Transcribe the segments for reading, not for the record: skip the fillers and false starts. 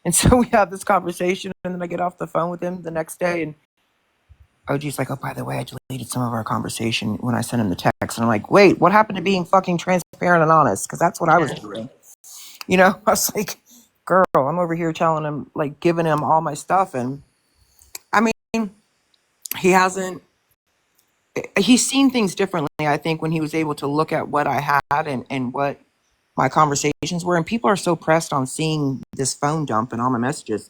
And so we have this conversation, and then I get off the phone with him the next day, and OG's like, oh, by the way, I deleted some of our conversation when I sent him the text. And I'm like, wait, what happened to being fucking transparent and honest? Because that's what I was doing. You know, I was like, girl, I'm over here telling him, like, giving him all my stuff. And I mean, he hasn't, he's seen things differently, I think, when he was able to look at what I had and what my conversations were. And people are so pressed on seeing this phone dump and all my messages.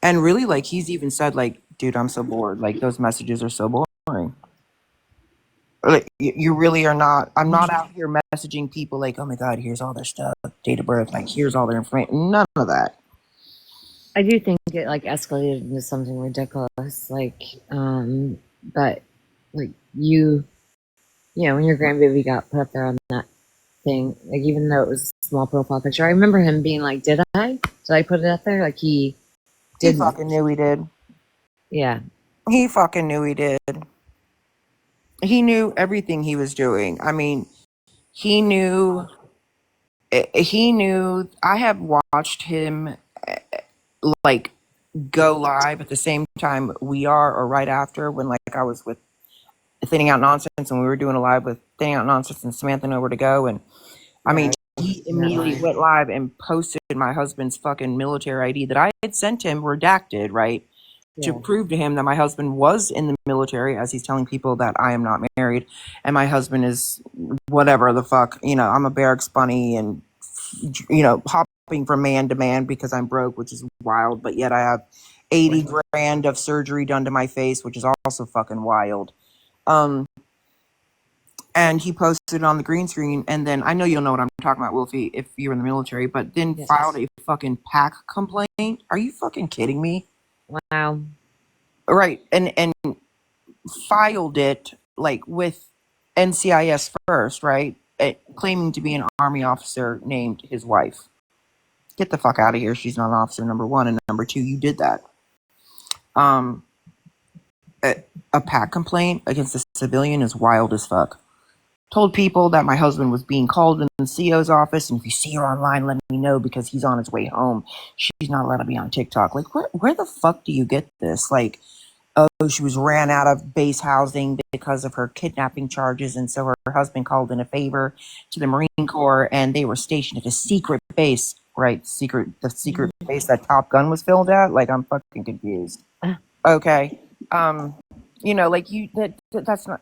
And really, like, he's even said, like, dude, I'm so bored. Like, those messages are so boring. Like, you really are not. I'm not out here messaging people like, oh my God, here's all their stuff, date of birth, like, here's all their information. None of that. I do think it like escalated into something ridiculous. Like, but like when your grandbaby got put up there on that thing, like even though it was a small profile picture, I remember him being like, "Did I put it up there?" Like he did. He fucking knew he did. Yeah. He fucking knew he did. He knew everything he was doing. I mean, he knew. He knew. I have watched him like go live at the same time we are, or right after, when like I was with Thinning Out Nonsense, and we were doing a live with Thinning Out Nonsense and Samantha Nowhere to Go, and I mean, he immediately went live and posted my husband's fucking military ID that I had sent him redacted, right? To prove to him that my husband was in the military, as he's telling people that I am not married, and my husband is whatever the fuck, I'm a barracks bunny, and hopping from man to man because I'm broke, which is wild, but yet I have 80 grand of surgery done to my face, which is also fucking wild. And he posted on the green screen, and then I know you'll know what I'm talking about, Wolfie, if you're in the military, but then filed a fucking PAC complaint. Are you fucking kidding me? Wow. Right, and filed it like with NCIS first, right? Claiming to be an Army officer named his wife. Get the fuck out of here. She's not an officer, number one, and number two, you did that. A PAC complaint against a civilian is wild as fuck. Told people that my husband was being called in the CO's office, and if you see her online, let me know because he's on his way home. She's not allowed to be on TikTok. Like, where the fuck do you get this? Like, oh, she was ran out of base housing because of her kidnapping charges, and so her husband called in a favor to the Marine Corps, and they were stationed at a secret base, right? The secret base that Top Gun was filmed at. Like, I'm fucking confused. Okay, that's not.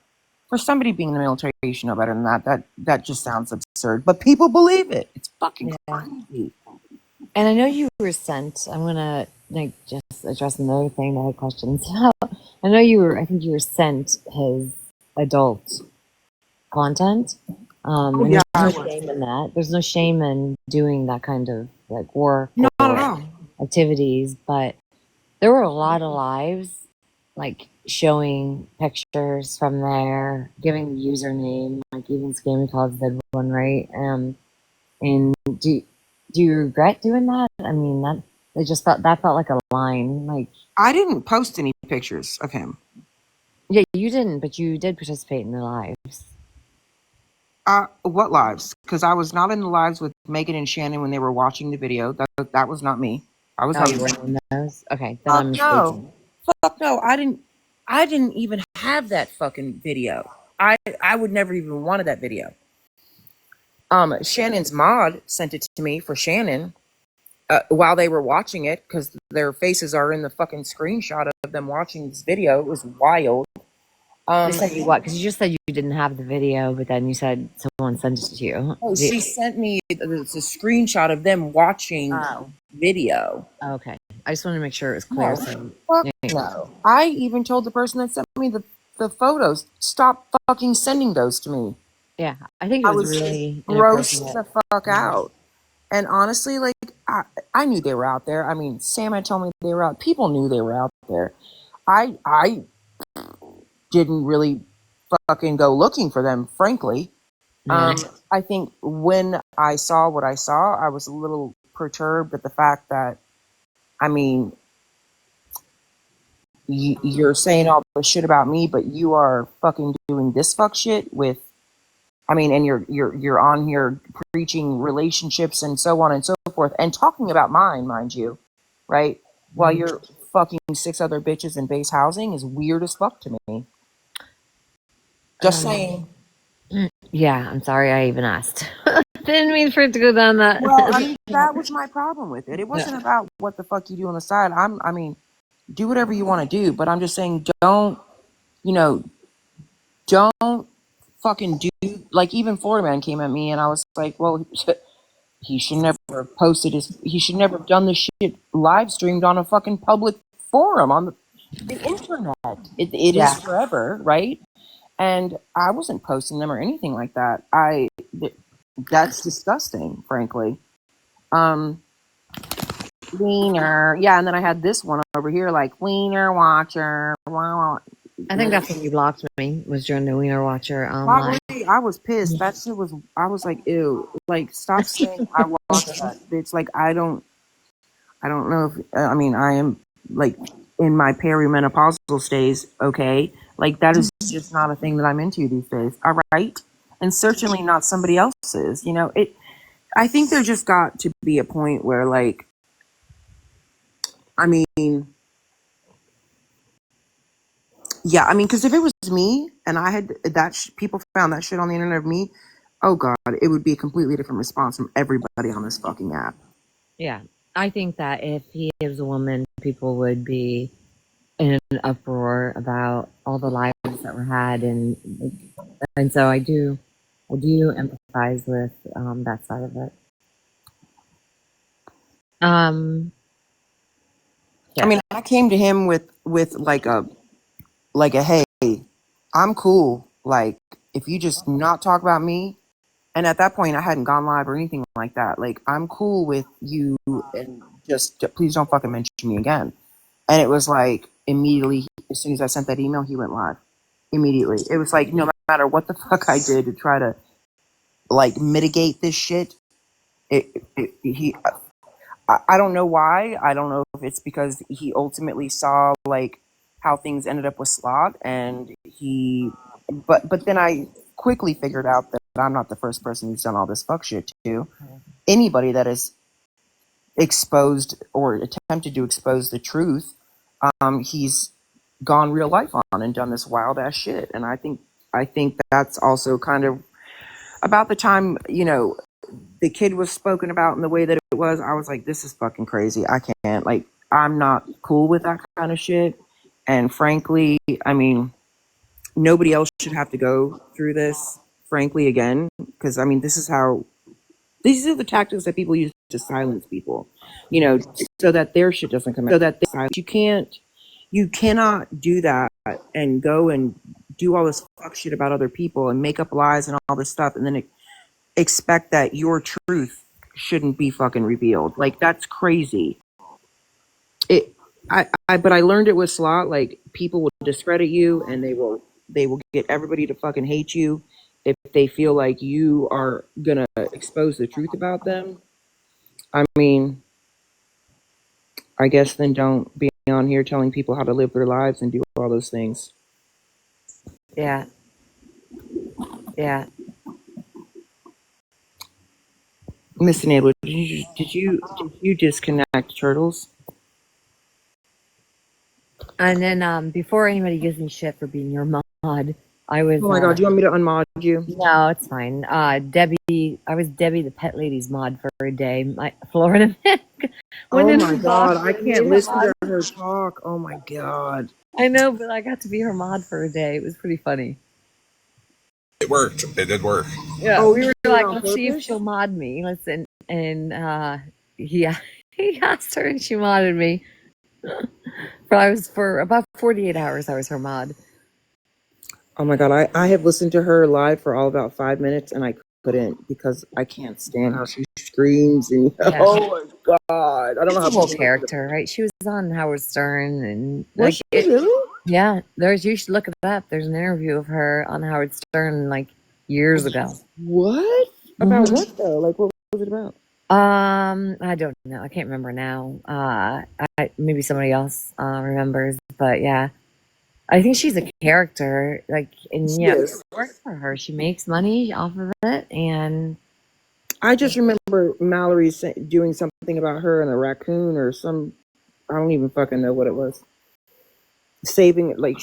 For somebody being in the military, you should know better than that. That just sounds absurd. But people believe it. It's fucking crazy. And I know you were sent. I'm gonna just address another thing that I had questions about. I think you were sent his adult content. There's no shame in that. There's no shame in doing that kind of like work or activities. But there were a lot of lives like showing pictures from there, giving the username, like even Scammy Calls did one, right? And do you regret doing that? I mean, that felt like a line. Like, I didn't post any pictures of him. Yeah, you didn't, but you did participate in the lives. What lives? Because I was not in the lives with Megan and Shannon when they were watching the video. That was not me. I was. You were in those? Okay, then I'm mistaken. No, fuck no. I didn't even have that fucking video. I would never even wanted that video. Shannon's mod sent it to me for Shannon while they were watching it, because their faces are in the fucking screenshot of them watching this video. It was wild. They sent you what? Because you just said you didn't have the video, but then you said someone sent it to you. Oh, she sent me a screenshot of them watching video. Okay. I just wanted to make sure it was clear. No. I even told the person that sent me the photos, stop fucking sending those to me. Yeah, I think it was really gross the fuck out. And honestly, like, I knew they were out there. I mean, Sam had told me they were out. People knew they were out there. I didn't really fucking go looking for them, frankly. I think when I saw what I saw, I was a little perturbed at the fact that, I mean, you're saying all the shit about me, but you are fucking doing this fuck shit with, I mean, and you're on here preaching relationships and so on and so forth, and talking about mine, mind you. right? While you're fucking 6 other bitches in base housing is weird as fuck to me. Just saying. Yeah, I'm sorry I even asked. Didn't mean for it to go down that. Well, I mean, that was my problem with it. It wasn't about what the fuck you do on the side. I mean, do whatever you want to do, but I'm just saying, don't, you know, don't fucking do, like, even Florida Man came at me and I was like, well, he should never have he should never have done this shit live streamed on a fucking public forum on the internet. It is Yeah. forever, right? And I wasn't posting them or anything like that. That's disgusting, frankly. Um, Wiener, yeah, and then I had this one over here, like Wiener Watcher. Wow. I think that's when you blocked me, was during the Wiener Watcher live. Probably, I was pissed. That shit was. I was like, ew. Like, stop saying I watched that. It's like I don't know if. I mean, I am like in my perimenopausal stage. Okay, like that is just not a thing that I'm into these days. All right, and certainly not somebody else's. You know, it. I think there just got to be a point where, like, I mean, yeah, I mean, because if it was me and I had that, people found that shit on the internet of me, oh god, it would be a completely different response from everybody on this fucking app. Yeah. I think that if he was a woman, people would be in an uproar about all the lives that were had, and so I do empathize with that side of it. Yeah. I mean, I came to him with like a hey, I'm cool. Like, if you just not talk about me, and at that point I hadn't gone live or anything like that. Like, I'm cool with you, and just please don't fucking mention me again. And it was like immediately, as soon as I sent that email, he went live. Immediately, it was like no matter what the fuck I did to try to like mitigate this shit, he. I don't know why. I don't know if it's because he ultimately saw like how things ended up with Slot, and but then I quickly figured out that I'm not the first person who's done all this fuck shit to. Anybody that has exposed or attempted to expose the truth, he's gone real life on and done this wild ass shit. And I think that's also kind of about the time, you know, the kid was spoken about in the way that it was. I was like, this is fucking crazy. I can't, like, I'm not cool with that kind of shit. And frankly, I mean, nobody else should have to go through this, frankly, again, because I mean, these are the tactics that people use to silence people, you know, so that their shit doesn't come out. So that you cannot do that and go and do all this fuck shit about other people and make up lies and all this stuff, and then expect that your truth shouldn't be fucking revealed. Like, that's crazy. But I learned it with Slot. Like, people will discredit you, and they will get everybody to fucking hate you if they feel like you are gonna expose the truth about them. I mean, I guess then don't be on here telling people how to live their lives and do all those things. Yeah. Yeah. Miss Enabler, did you disconnect Turtles? And then before anybody gives me shit for being your mod, I was. Oh my god, do you want me to unmod you? No, it's fine. Debbie, I was Debbie the Pet Lady's mod for a day. My Florida man. Oh my god, I can't listen to her talk. Oh my god. I know, but I got to be her mod for a day. It was pretty funny. It worked. It did work. Yeah, we were like, let's see if she'll mod me. He he asked her and she modded me. For about 48 hours I was her mod. Oh my god, I have listened to her live for all about 5 minutes and I couldn't because I can't stand how she screams and oh my god. I don't know how the whole character, right? She was on Howard Stern and was she really? Yeah, you should look it up. There's an interview of her on Howard Stern like years ago. What? About what though? Like, what was it about? I don't know. I can't remember now. Maybe somebody else remembers, but yeah. I think she's a character, like, and it works for her. She makes money off of it, and I just remember Mallory doing something about her and a raccoon or some I don't even fucking know what it was. Saving it, like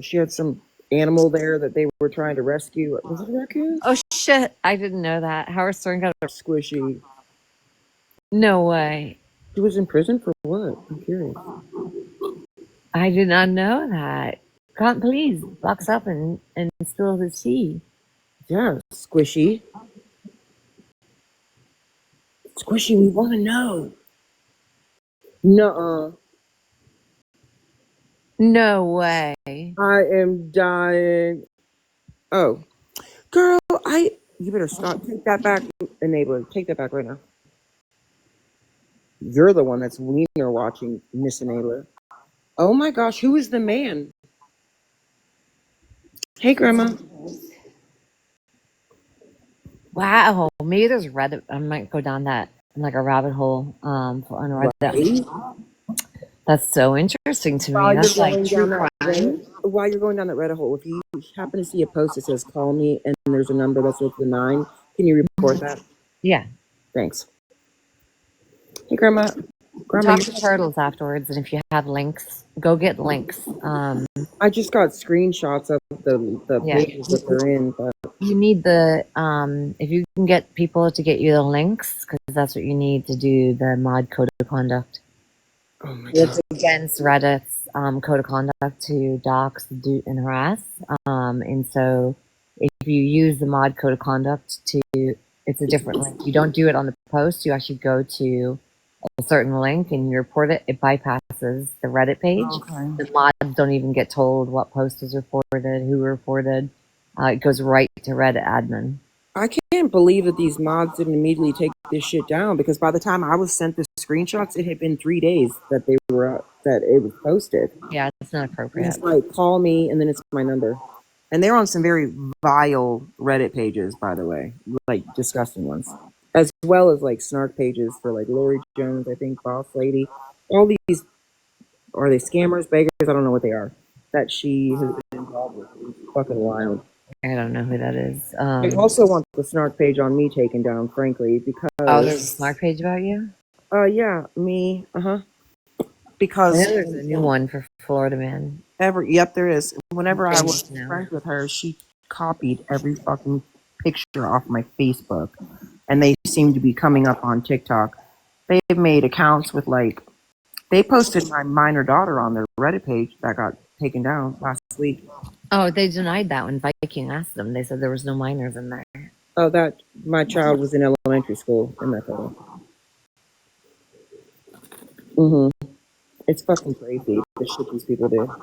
she had some animal there that they were trying to rescue. Was it a raccoon? Oh shit! I didn't know that. Howard Stern got a Squishy. no way. She was in prison for what? I'm curious. I did not know that. Can't please box up and spill the tea. Yeah, Squishy. Squishy, we want to know. Nuh-uh. No way. I am dying. Oh, girl, you better stop. Take that back, enabler. Take that back right now. You're the one that's wiener watching, Miss Enabler. Oh my gosh, who is the man? Hey, Grandma. Wow. Maybe there's Reddit. I might go down that like a rabbit hole on Reddit. Right? That's so interesting to me. While you're That's like going true down that crime. while you're going down that Reddit hole, if you happen to see a post that says "call me" and there's a number that's with the 9, can you report that? Yeah. Thanks. Hey, Grandma. Grandma, Talk to Turtles afterwards, and if you have links, go get links. I just got screenshots of the Yeah. pages that they're in, but You need the if you can get people to get you the links, because that's what you need to do the mod code of conduct. oh my It's god. against Reddit's code of conduct to dox, do, and harass. And so if you use the mod code of conduct it's a different link. You don't do it on the post. You actually go to a certain link and you report it. It bypasses the Reddit page. Okay. The mods don't even get told what post was reported, who reported. It goes right to Reddit admin. I can't believe that these mods didn't immediately take this shit down because by the time I was sent the screenshots, it had been 3 days that they were that it was posted. Yeah, it's not And appropriate. it's like call me and then it's my number. And they're on some very vile Reddit pages, by the way, like disgusting ones, as well as like snark pages for like Lori Jones, I think, Boss Lady. All these are they scammers, beggars? I don't know what they are. That she has been involved with. It's fucking wild. I don't know who that is. I also want the snark page on me taken down, frankly, because There's a smart page about you? yeah, me, I because know there's a new one for Florida Man. yep, there is. Whenever I was No. friends with her, she copied every fucking picture off my Facebook, and they seem to be coming up on TikTok. They've made accounts with like they posted my minor daughter on their Reddit page that got taken down last week. Oh, they denied that when Viking asked them. They said there was no minors in there. Oh, that my child was in elementary school in that photo. It's fucking crazy the shit these people do.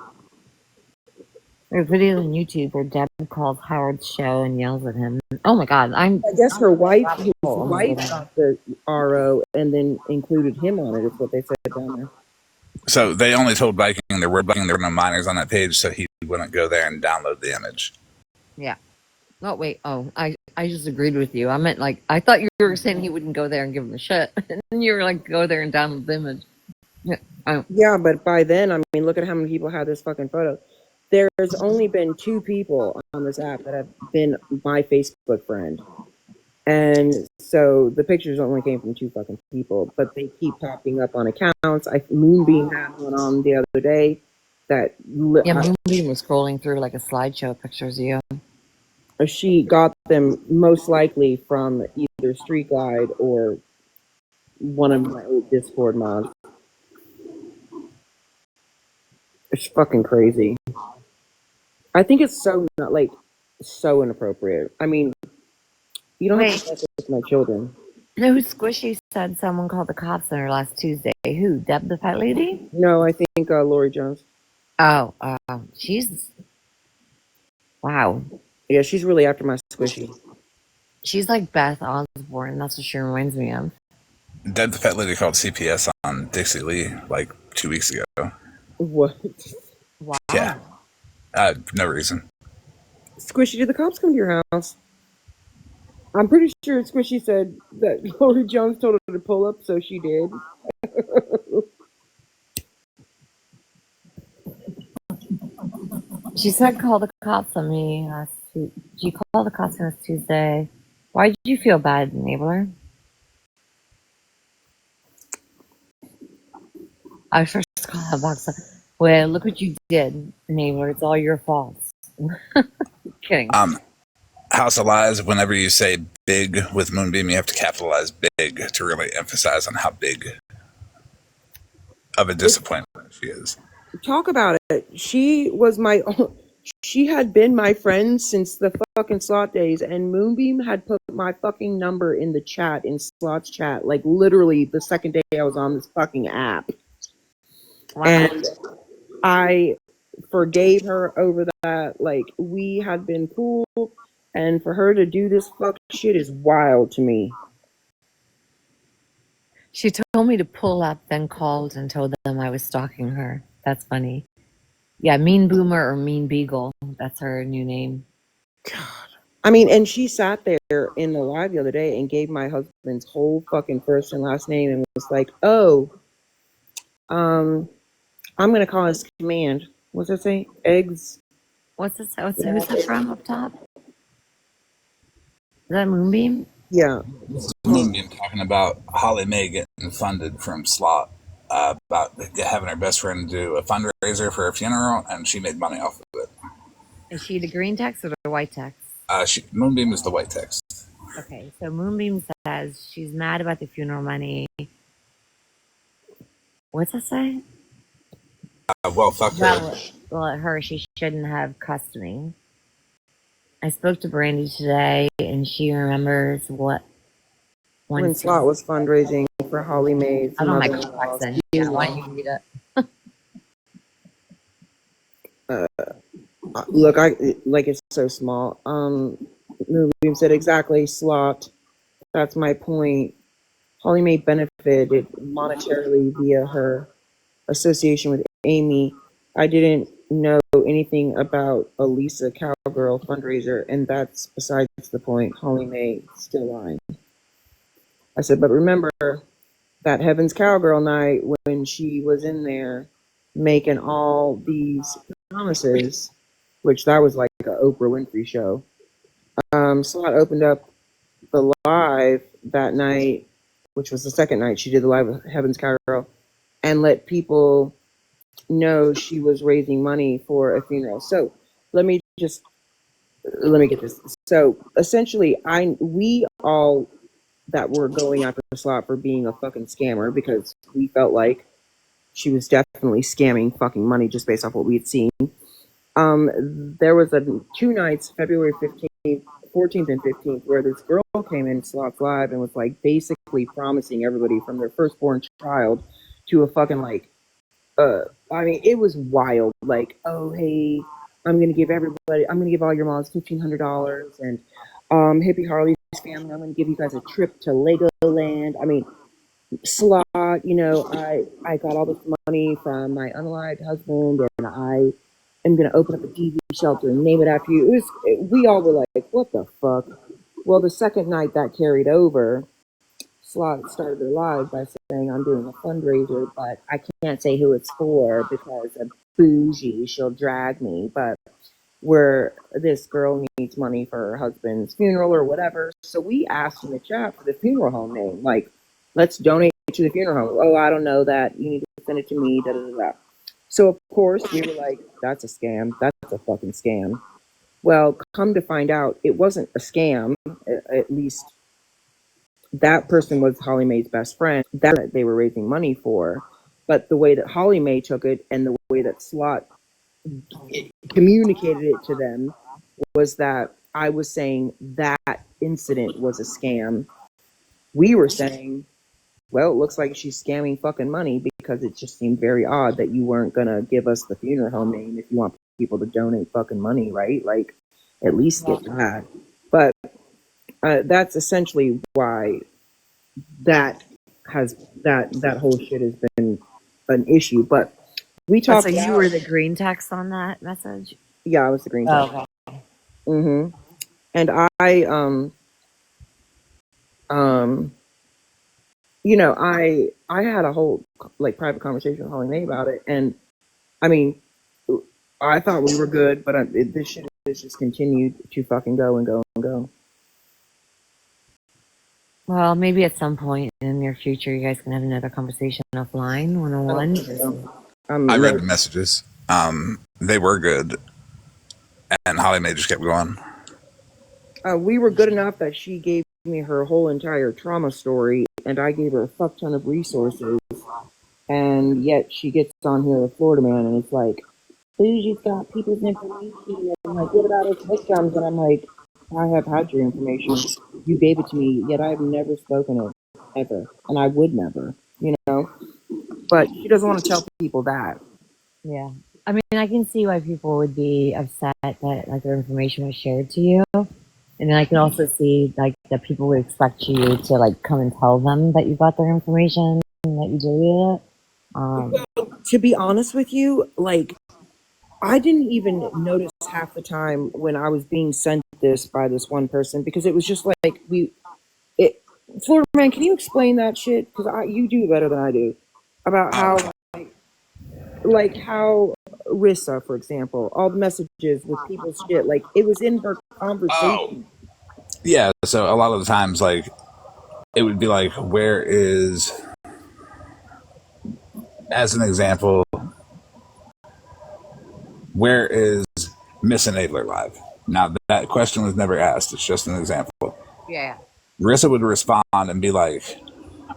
There's videos on YouTube where Deb calls Howard's show and yells at him. Oh my god, I guess her wife, his wife, got the RO and then included him on it. Is what they said down there. So they only told Viking there were no minors on that page, so he wouldn't go there and download the image. Yeah. Oh wait. Oh, I just agreed with you. I meant like I thought you were saying he wouldn't go there and give him a shit, and then you were like, go there and download the image. Yeah. Yeah, but by then, I mean, look at how many people had this fucking photo. There's only been 2 people on this app that have been my Facebook friend. And so the pictures only came from 2 fucking people, but they keep popping up on accounts. Moonbeam had one on the other day that Moonbeam was scrolling through like a slideshow of pictures of you. She got them most likely from either Street Glide or one of my old Discord mods. It's fucking crazy. I think it's so not like so inappropriate. I mean, you don't have to mess with my children. No, Squishy said someone called the cops on her last Tuesday. Who? Deb the pet lady? No, I think Lori Jones. Oh, she's wow. Yeah, she's really after my Squishy. She's like Beth Osborne. That's what she reminds me of. Deb the Fat Lady called CPS on Dixie Lee like 2 weeks ago. What? Wow. Yeah. No reason. Squishy, did the cops come to your house? I'm pretty sure Squishy said that Lori Jones told her to pull up, so she did. She said call the cops on me last Tuesday. She called the cops last Tuesday. Why did you feel bad, enabler? I first call that box up. Well, look what you did, neighbor. It's all your fault. Kidding. House of Lies, whenever you say big with Moonbeam, you have to capitalize big to really emphasize on how big of a disappointment she is. Talk about it. She was she had been my friend since the fucking slot days, and Moonbeam had put my fucking number in the chat, in Slot's chat, like literally the second day I was on this fucking app. Wow. And I forgave her over that. Like, we had been cool, and for her to do this fuck shit is wild to me. She told me to pull up, then called and told them I was stalking her. That's funny. Yeah, Mean Boomer or Mean Beagle. That's her new name. God. I mean, and she sat there in the live the other day and gave my husband's whole fucking first and last name and was like, "Oh, I'm gonna call his command. What's that say? Eggs." Who's that from up top? Is that Moonbeam? Yeah. Moonbeam talking about Holly Mae getting funded from Slot, about having her best friend do a fundraiser for her funeral, and she made money off of it. Is she the green text or the white text? Moonbeam is the white text. Okay, so Moonbeam says she's mad about the funeral money. What's that say? Well, fuck her. Well, her, she shouldn't have cussed me. I spoke to Brandy today, and she remembers what When Slot was fundraising for Holly Mae's I don't know my mother-in-law. contacts in. Why don't you read it? Look, it's so small. Moonbeam said exactly, Slot. That's my point. Holly Mae benefited monetarily via her association with Amy. I didn't know anything about a Lisa Cowgirl fundraiser, and that's besides the point. Holly Mae still lying. I said, but remember that Heaven's Cowgirl night when she was in there making all these promises, which that was like an Oprah Winfrey show. Slot opened up the live that night, which was the second night she did the live with Heaven's Cowgirl, and let people know she was raising money for a funeral. So let me get this. So essentially, we all that were going after Slot for being a fucking scammer, because we felt like she was definitely scamming fucking money just based off what we had seen. There was two nights, February 15th, 14th and 15th, where this girl came in Slot's live and was like basically promising everybody from their firstborn child to a fucking like, I mean, it was wild. Like, oh, hey, I'm going to give all your moms $1,500, and Hippie Harley's family, I'm going to give you guys a trip to Legoland. I mean, Slot, I got all this money from my unalived husband, and I am going to open up a DV shelter and name it after you. We all were like, what the fuck? Well, the second night that carried over, Slot started her live by saying, I'm doing a fundraiser, but I can't say who it's for because of Boujee, she'll drag me. But where this girl needs money for her husband's funeral or whatever. So we asked in the chat for the funeral home name. Like, let's donate to the funeral home. Oh, I don't know that. You need to send it to me, da da da da. So of course we were like, that's a scam. That's a fucking scam. Well, come to find out, it wasn't a scam. At least that person was Holly Mae's best friend that they were raising money for. But the way that Holly Mae took it and the way that Slot communicated it to them was that I was saying that incident was a scam. We were saying, well, it looks like she's scamming fucking money, because it just seemed very odd that you weren't going to give us the funeral home name if you want people to donate fucking money, right? Like, at least get that. But that's essentially why that whole shit has been an issue. But we talked. So you were the green text on that message? Yeah, I was the green text. Okay. Mm-hmm. And I had a whole like private conversation with Holly Mae about it, and I mean, I thought we were good, but this shit has just continued to fucking go and go and go. Well, maybe at some point in the near future, you guys can have another conversation offline, one on one. I read the messages. They were good, and Holly Mae just kept going. We were good enough that she gave me her whole entire trauma story, and I gave her a fuck ton of resources. And yet she gets on here with Florida Man, and it's like, Boujee's got people's information. And like, what about his victims? And I'm like, I have had your information. You gave it to me, yet I have never spoken it ever, and I would never, you know. But she doesn't want to tell people that. Yeah. I mean, I can see why people would be upset that like their information was shared to you. And then I can also see like that people would expect you to like come and tell them that you got their information and that you deleted it. To be honest with you, like, I didn't even notice half the time when I was being sent this by this one person, because it was just like Florida Man, can you explain that shit? Because you do better than I do about how, like how Rissa, for example, all the messages with people's shit, like it was in her conversation. Yeah, so a lot of the times, like, it would be like, where is, as an example, where is Miss Enabler Live? Now, that question was never asked. It's just an example. Yeah. Rissa would respond and be like,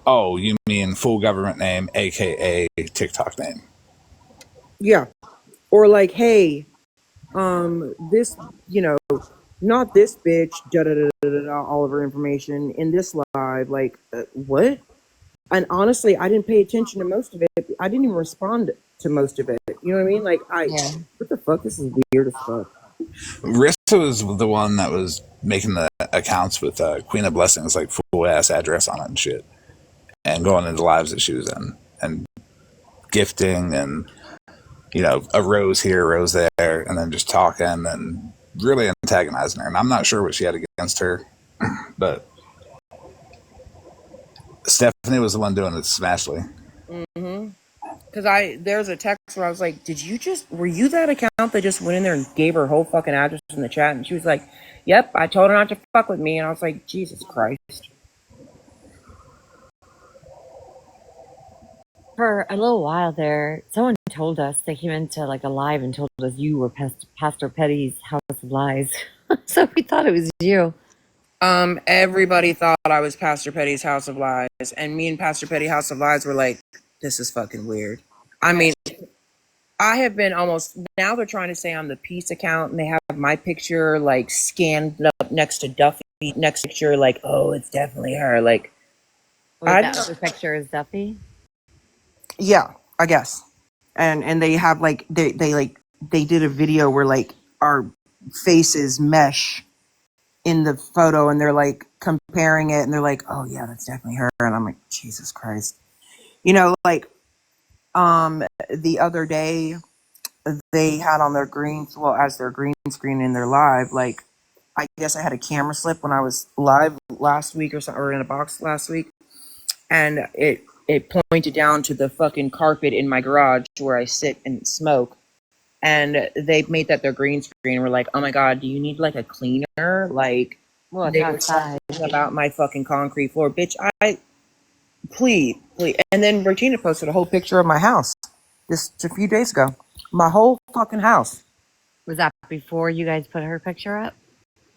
oh, you mean full government name, a.k.a. TikTok name. Yeah. Or like, hey, this, not this bitch, all of her information in this live. Like, what? And honestly, I didn't pay attention to most of it. I didn't even respond to most of it. You know what I mean? Like, what the fuck? This is weird as fuck. Rissa was the one that was making the accounts with Queen of Blessings, like full ass address on it and shit, and going into lives that she was in, and gifting, and a rose here, a rose there, and then just talking and really antagonizing her. And I'm not sure what she had against her, but Stephanie was the one doing it to Smashley. Mm-hmm. Because there's a text where I was like, were you that account that just went in there and gave her whole fucking address in the chat? And she was like, yep, I told her not to fuck with me. And I was like, Jesus Christ. For a little while there, someone told us, they came into like a live and told us you were Pastor Petty's House of Lies. So we thought it was you. Everybody thought I was Pastor Petty's House of Lies. And me and Pastor Petty House of Lies were like, this is fucking weird. I mean, I have been now they're trying to say I'm the Peace account, and they have my picture like scanned up next to Duffy, next picture, like, oh, it's definitely her. Like, that other picture is Duffy? Yeah, I guess. And they have like, they did a video where like our faces mesh in the photo, and they're like comparing it, and they're like, oh yeah, that's definitely her. And I'm like, Jesus Christ. Like, the other day they had on their as their green screen in their live, like, I guess I had a camera slip when I was live last week or in a box last week, and it pointed down to the fucking carpet in my garage where I sit and smoke, and they made that their green screen. We're like, oh my god, do you need like a cleaner? Like, well, they were talking about my fucking concrete floor, bitch. Please. And then Regina posted a whole picture of my house just a few days ago. My whole fucking house. Was that before you guys put her picture up?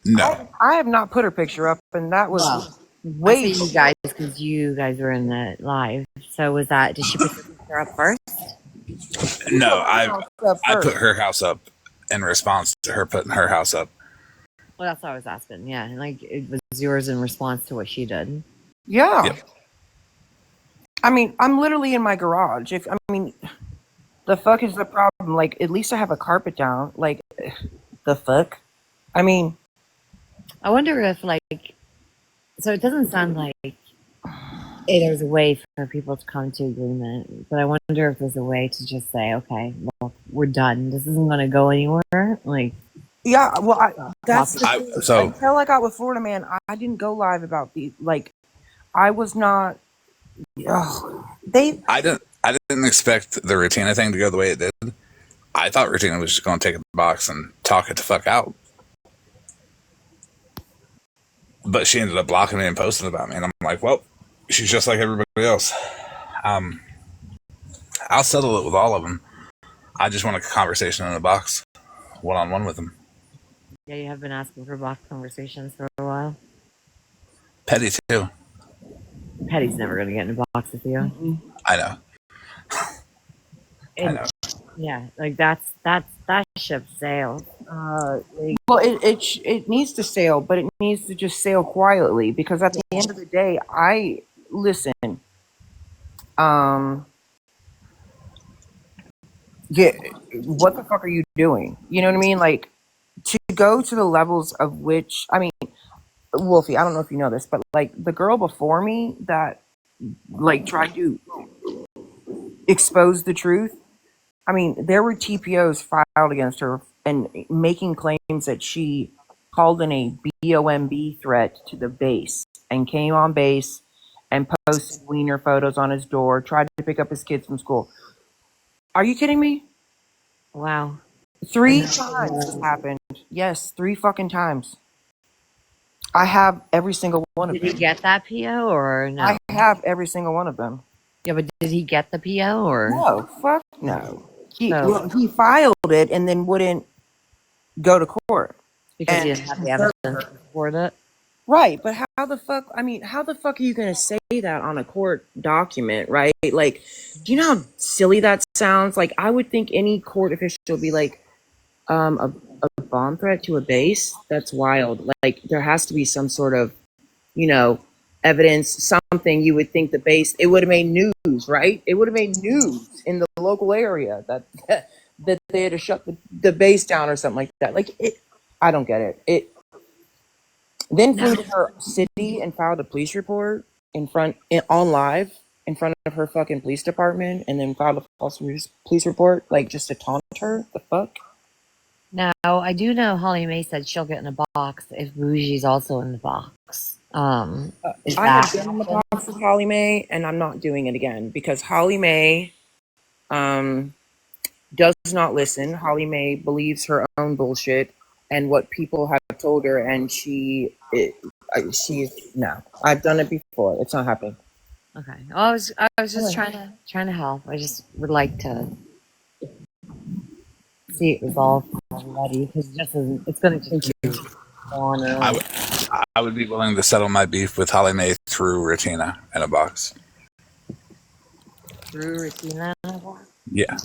No. I have not put her picture up, and that was way you guys, because you guys were in the live. So was that, did she put the picture up first? No, I put her house up in response to her putting her house up. Well, that's what I was asking. Yeah, like it was yours in response to what she did. Yeah. Yep. I mean, I'm literally in my garage. The fuck is the problem? Like, at least I have a carpet down. Like, the fuck? I mean, I wonder if, like, so it doesn't sound like there's a way for people to come to agreement, but I wonder if there's a way to just say, okay, well, we're done. This isn't going to go anywhere. Like, yeah, well, until I got with Florida Man, I didn't go live about I was not. I didn't expect the Retina thing to go the way it did. I thought Retina was just going to take the box and talk it the fuck out. But she ended up blocking me and posting about me, and I'm like, well, she's just like everybody else. I'll settle it with all of them. I just want a conversation in a box, one-on-one with them. Yeah, you have been asking for box conversations for a while. Petty too. Petty's never going to get in a box with you. I know. I And know. yeah, like that ship sailed. Well, it needs to sail, but it needs to just sail quietly because at the end of the day, I listen. Um, get what the fuck are you doing? You know what I mean? Like to go to the levels of which I mean, Wolfie. I don't know if you know this, but like the girl before me that like tried to expose the truth. I mean, there were TPOs filed against her and making claims that she called in a BOMB threat to the base and came on base and posted wiener photos on his door, tried to pick up his kids from school. Are you kidding me? Wow. 3 times this happened. Yes, 3 fucking times. I have every single one of Did them. he get that PO or no? I have every single one of them. Yeah, but did he get the PO or No, fuck no. So- He filed it and then wouldn't go to court. because he And didn't have the evidence to support it? right, but how the fuck? I mean, how the fuck are you going to say that on a court document, right? Like, do you know how silly that sounds? Like, I would think any court official would be like, a bomb threat to a base. That's wild. Like, there has to be some sort of, you know, evidence, something. You would think the base. It would have made news, right? It would have made news in the local area that that they had to shut the base down or something like that. Like, it. I don't get it. It. Then flew to her city and filed a police report on live in front of her fucking police department, and then filed a false police report, like just to taunt her. The fuck? Now, I do know Holly Mae said she'll get in a box if Bougee's also in the box. Is I have that been in the box with Holly Mae, and I'm not doing it again because Holly Mae, does not listen. Holly Mae believes her own bullshit and what people have told her, and she's no. I've done it before. It's not happening. Okay. Well, I was just trying to help. I just would like to see it resolved for everybody because it's going to just keep on and on. I would be willing to settle my beef with Holly Mae through Ratina in a box. Through Ratina in a box? Yeah.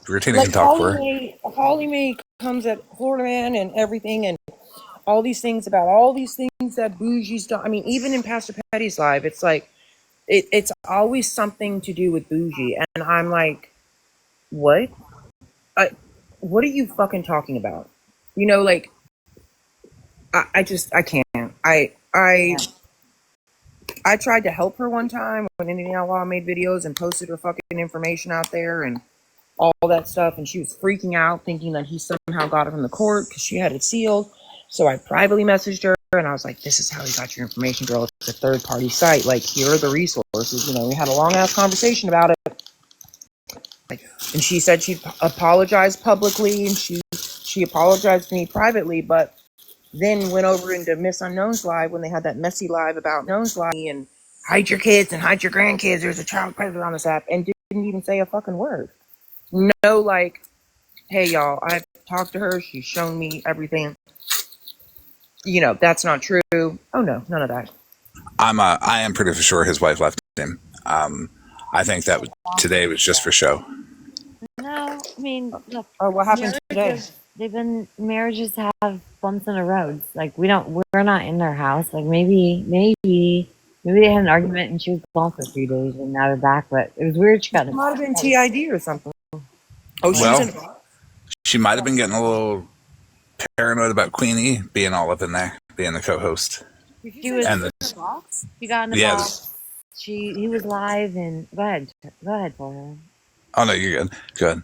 Ratina can talk for her. Holly Mae comes at Florida Man and everything, and all these things about all these things that Bougee's done. I mean, even in Pastor Petty's live, it's like it's always something to do with Boujee, and I'm like, what? What are you fucking talking about? You know, like I can't. I tried to help her one time when Indian Outlaw made videos and posted her fucking information out there and all that stuff, and she was freaking out, thinking that he somehow got it from the court because she had it sealed. So I privately messaged her, and I was like, "This is how you got your information, girl. It's a third-party site. Like, here are the resources." You know, we had a long-ass conversation about it. And she said she'd apologize publicly, and she apologized to me privately, but then went over into Miss Unknown's live when they had that messy live about Unknown's live and hide your kids and hide your grandkids. There's a child predator on this app, and didn't even say a fucking word. No, like, hey y'all, I've talked to her. She's shown me everything. You know, that's not true. Oh no, none of that. I am pretty sure his wife left him. I think that today was just for show. No, I mean, look. Oh, what happened today? Marriages have bumps in the roads. Like we're not in their house. Like maybe they had an argument and she was gone for a few days and now they're back. But it was weird. She got Might have been TID or something. Oh, she might have been getting a little paranoid about Queenie being all up in there, being the co-host. She was in the box. She got in the box. He was live and go ahead, Paula. Oh no, you're good. Good.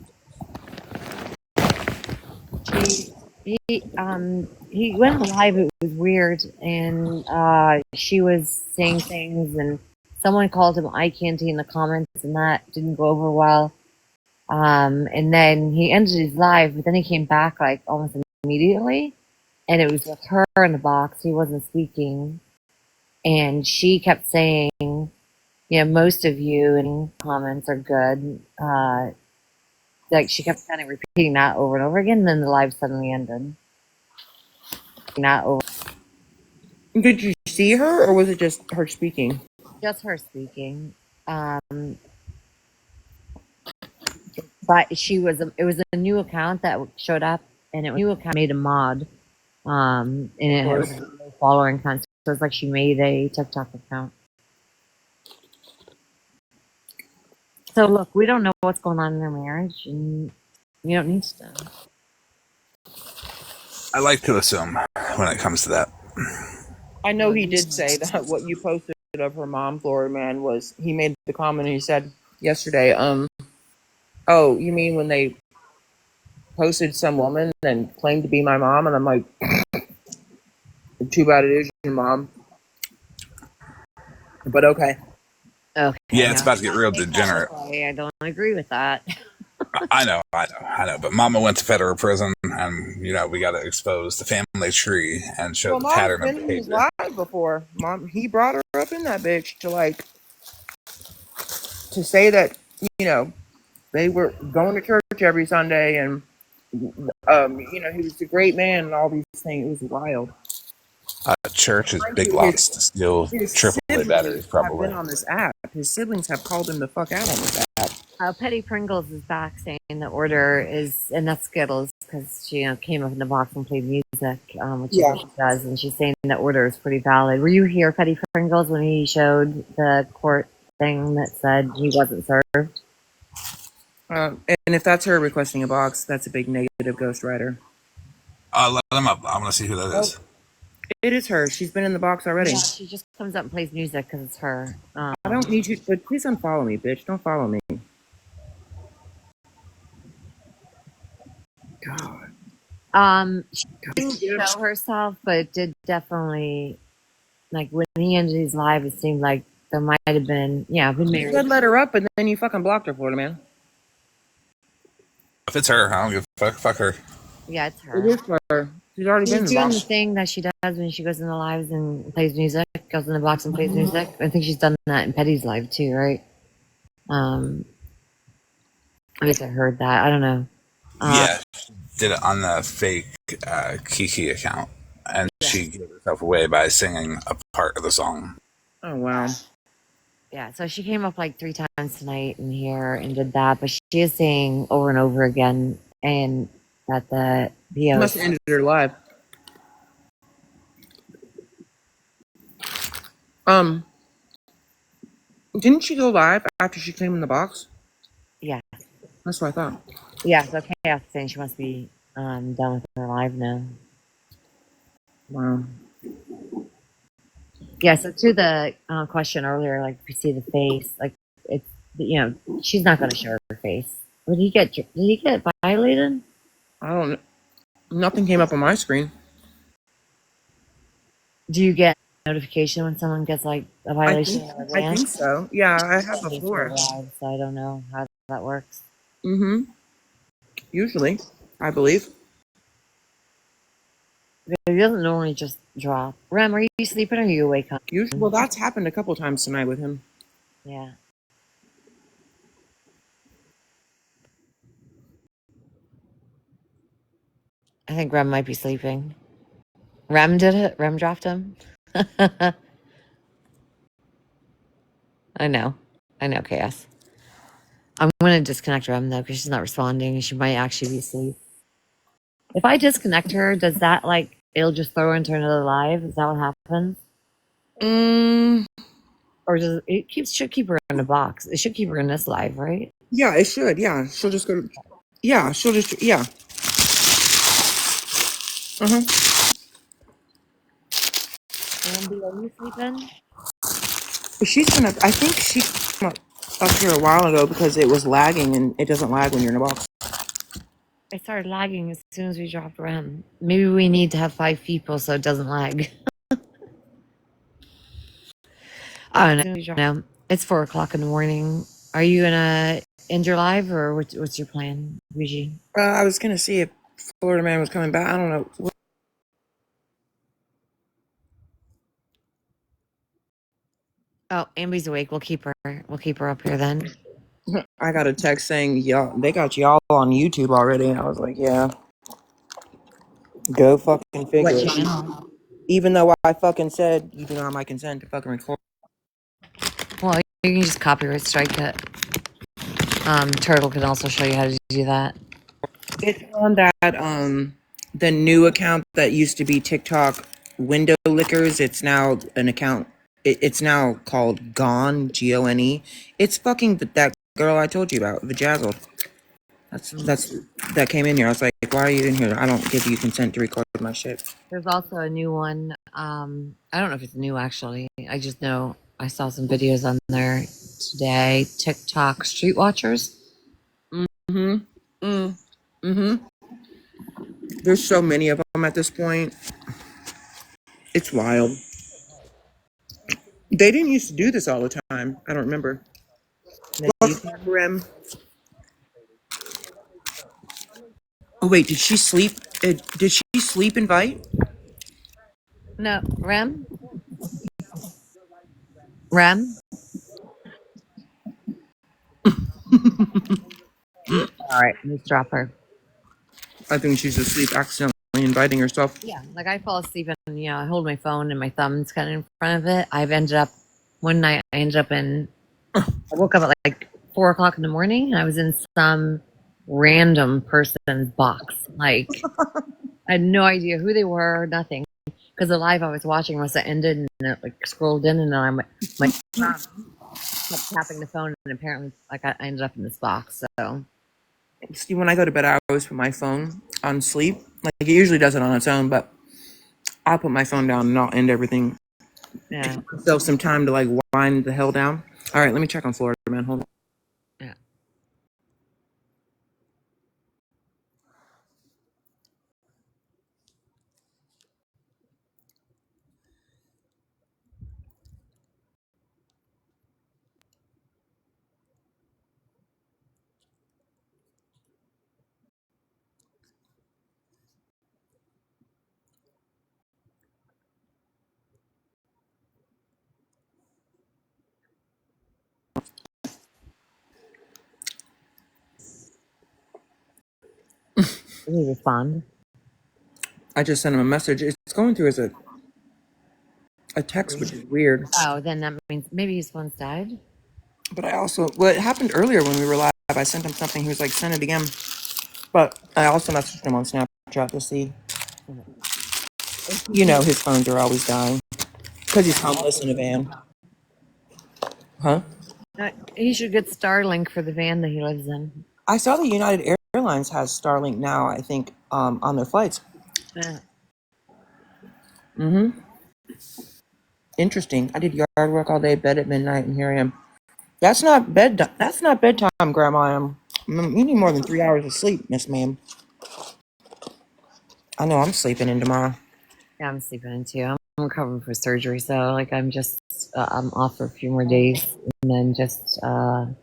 He went live. It was weird, and she was saying things, and someone called him eye candy in the comments, and that didn't go over well. And then he ended his live, but then he came back like almost immediately, and it was with her in the box. He wasn't speaking, and she kept saying, most of you in comments are good. Like she kept kind of repeating that over and over again, and then the live suddenly ended. Not over, Did you see her, or was it just her speaking? just her speaking. But it was a new account that showed up, and it was a new account made a mod, and it was a following account. So it's like she made a TikTok account. So look, we don't know what's going on in their marriage, and you don't need to. I like to assume when it comes to that. I know he did say that what you posted of her mom, Florida Man, was he made the comment and he said yesterday, oh, you mean when they posted some woman and claimed to be my mom? And I'm like, too bad it is your mom. But okay. Okay. Yeah, it's about to get real degenerate. I don't agree with that. I know. But Mama went to federal prison, and we got to expose the family tree and show the Mom's pattern of been in his behavior. life before. He brought her up in that bitch to say that they were going to church every Sunday, and he was a great man and all these things. It was wild. Church is big lots to steal His AAA batteries, siblings have probably. been on this app. His siblings have called him the fuck out on this app. Petty Pringles is back saying the order is, and that's Skittles because she came up in the box and played music, which she does, and she's saying the order is pretty valid. Were you here, Petty Pringles, when he showed the court thing that said he wasn't served? And if that's her requesting a box, that's a big negative ghostwriter. Let them up. I want to see who that is. It is her. She's been in the box already. Yeah, she just comes up and plays music because it's her. I don't need you, but please unfollow me, bitch. Don't follow me. God. She didn't show herself, but it did definitely, like when he ended his live, it seemed like there might have been, been married. You said let her up, and then you fucking blocked her, Florida Man. If it's her, I don't give a fuck. Fuck her. Yeah, it's her. It is her. She's already been in the doing box. the thing that she does when she goes in the lives and plays music, goes in the box and plays music. I think she's done that in Petty's live too, right? I guess I heard that. I don't know. Yeah, she did it on the fake Kiki account, and she gave herself away by singing a part of the song. Oh wow. Yeah, so she came up like 3 times tonight in here and did that, but she is saying over and over again, and that the She must have ended her live. Didn't she go live after she came in the box? Yeah. That's what I thought. Yeah, so Chaos saying she must be done with her live now. Wow. Yeah, so to the question earlier, like if you see the face, like it's she's not going to show her face. Did he get violated? I don't know. Nothing came up on my screen. Do you get a notification when someone gets like a violation? I think so. Yeah, I have before. So I don't know how that works. Usually, I believe. It doesn't normally just drop. Rem, are you sleeping or are you awake? Usually, well, that's happened a couple times tonight with him. Yeah. I think Rem might be sleeping. Rem did it? Rem dropped him? I know, Chaos. I'm going to disconnect Rem though because she's not responding and she might actually be asleep. If I disconnect her, does that it'll just throw her into another live? Is that what happens? Or does should keep her in a box? It should keep her in this live, right? Yeah, it should. Yeah, she'll just go. Yeah. Andy, are you sleeping? She's gonna. I think she came up here a while ago because it was lagging, and it doesn't lag when you're in a box. It started lagging as soon as we dropped Rem. Maybe we need to have 5 people so it doesn't lag. I don't know. It's 4:00 in the morning. Are you gonna end your live or what's your plan, Boujee? I was gonna see if Florida Man was coming back. I don't know. Oh, Ambi's awake. We'll keep her. We'll keep her up here then. I got a text saying y'all they got y'all on YouTube already. I was like, yeah, go fucking What figure. channel? Even though I fucking said you do not have my consent to fucking record. Well, you can just copyright strike it. Turtle can also show you how to do that. It's on that the new account that used to be TikTok Window Lickers. It's now an account. It's now called Gone Gone. It's fucking that girl I told you about, Vajazzled. That's that came in here. I was like, why are you in here? I don't give you consent to record my shit. There's also a new one. I don't know if it's new actually. I just know I saw some videos on there today. TikTok Street Watchers. Mm-hmm. Mm-hmm. There's so many of them at this point. It's wild. They didn't used to do this all the time. I don't remember. The Welcome back, YouTube. Rem. Oh wait, did she sleep? Did she sleep invite? No, Rem. Rem. All right, let's drop her. I think she's asleep, accidentally inviting herself. Yeah, like I fall asleep and I hold my phone and my thumb's kind of in front of it. I've ended up one night. I ended up in. I woke up at like 4 o'clock in the morning. And I was in some random person's box. Like I had no idea who they were. Nothing. Because the live I was watching must have ended and it like scrolled in and then I'm like kept tapping the phone and apparently like I ended up in this box. So See, when I go to bed, I always put my phone on sleep. Like it usually does it on its own, but I'll put my phone down and I'll end everything. yeah, So some time to like wind the hell down. All right, let me check on Florida, man. Hold on. yeah. Did he respond? I just sent him a message. It's going through as a text, which is weird. Oh, then that means maybe his phone's died. But I also, well, it happened earlier when we were live. I sent him something. He was like, send it again. But I also messaged him on Snapchat to see. You know, his phones are always dying because he's homeless in a van. Huh? He should get Starlink for the van that he lives in. I saw that United Airlines has Starlink now. I think on their flights. Yeah. Mm-hmm. Interesting. I did yard work all day, bed at midnight, and here I am. That's not bed. That's not bedtime, Grandma. You need more than 3 hours of sleep, Miss Ma'am. I know I'm sleeping in tomorrow. Yeah, I'm sleeping in too. I'm recovering for surgery, so like I'm just I'm off for a few more days and then just Was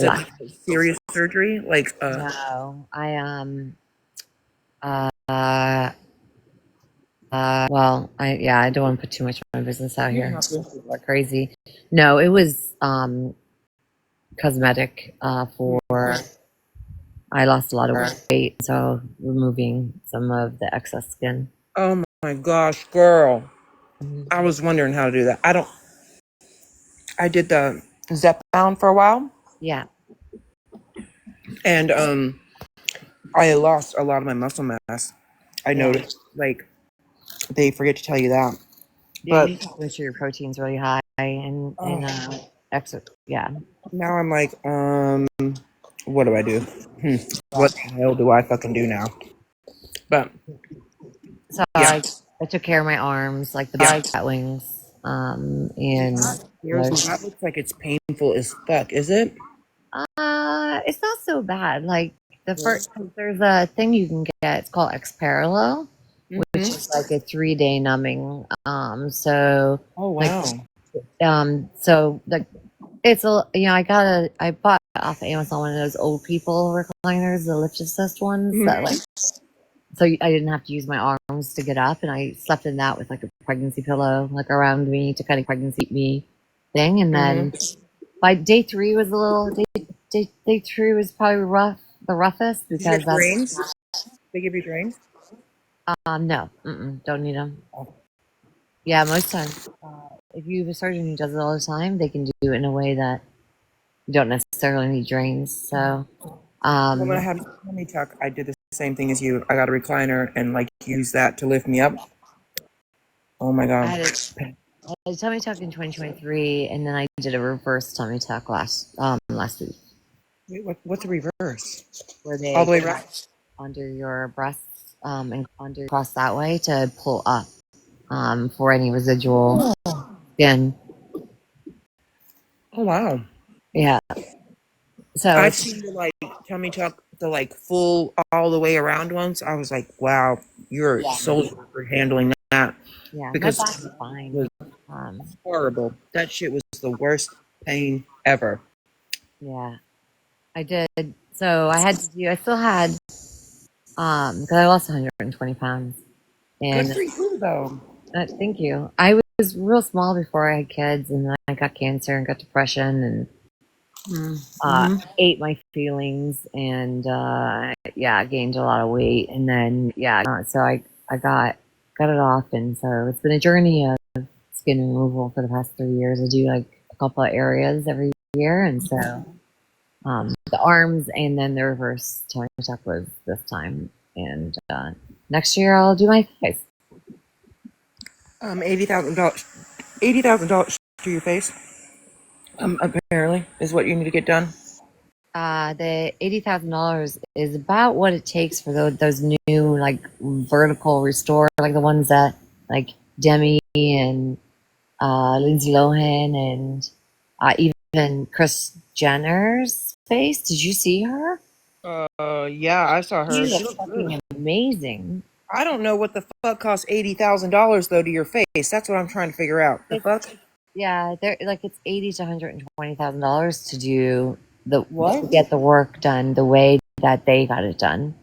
it relax. like serious surgery? Like No, I uh uh well I don't want to put too much of my business out you don't here. have to. People are crazy. No, it was cosmetic for I lost a lot of weight, so removing some of the excess skin. Oh my gosh, girl! Mhm. I was wondering how to do that. I don't. I did the Zepbound for a while, Yeah, and I lost a lot of my muscle mass. I yeah. noticed. Like they forget to tell you that, Yeah, you but need to make sure your protein's really high and oh, extra. Yeah. now I'm like, what do I do? What the hell do I fucking do now? But So yeah, I took care of my arms, like the yeah. bat wings, and Seriously, that looks like it's painful as fuck. Is it? it's not so bad. Like the first, there's a thing you can get. It's called Exparalo, which Mm-hmm. is like a 3 day numbing. So Oh like, wow. so like it's I bought off of Amazon one of those old people recliners, the lift assist ones Mhm. that like so I didn't have to use my arms to get up, and I slept in that with like a pregnancy pillow like around me to kind of pregnancy me thing. And then by day 3 was a little day 3 was probably the roughest Did you because get drains? They give you drains? no, don't need them. Yeah, most times if you have a surgeon who does it all the time, they can do it in a way that you don't necessarily need drains. So Well, when I had tummy tuck, I did the same thing as you. I got a recliner and like used that to lift me up. Oh my I god! had a tummy tuck in 2023, and then I did a reverse tummy tuck last week, Wait, what's a reverse? where All they the way go around? under your breasts and under across that way to pull up for any residual skin. Oh wow! Yeah, so I've it's seen the like tummy tuck, the like full all the way around ones. I was like, wow, you're a yeah, soldier for handling that my because back is it fine. was horrible. That shit was the worst pain ever. Yeah, I did. So I had to do. I still had because I lost 120 pounds, Good and for you though. thank you. I was real small before I had kids, and then I got cancer and got depression, and Mm-hmm. ate my feelings, and yeah, I gained a lot of weight, and then yeah, so I got it off, and so it's been a journey of skin removal for the past 3 years. I do like a couple of areas every year, and so the arms, and then the reverse tummy tuck was this time, and next year I'll do my face. $80,000. $80,000 to your face. Apparently is what you need to get done. The $80,000 is about what it takes for those new like vertical restore, like the ones that like Demi and Lindsay Lohan and even Kris Jenner's face. Did you see her? Yeah, I saw her. She She looks looked good. fucking amazing. I don't know what the fuck costs $80,000 though to your face. That's what I'm trying to figure out. The It's fuck? yeah, they're like it's $80 to $120,000 to do to What? get the work done the way that they got it done.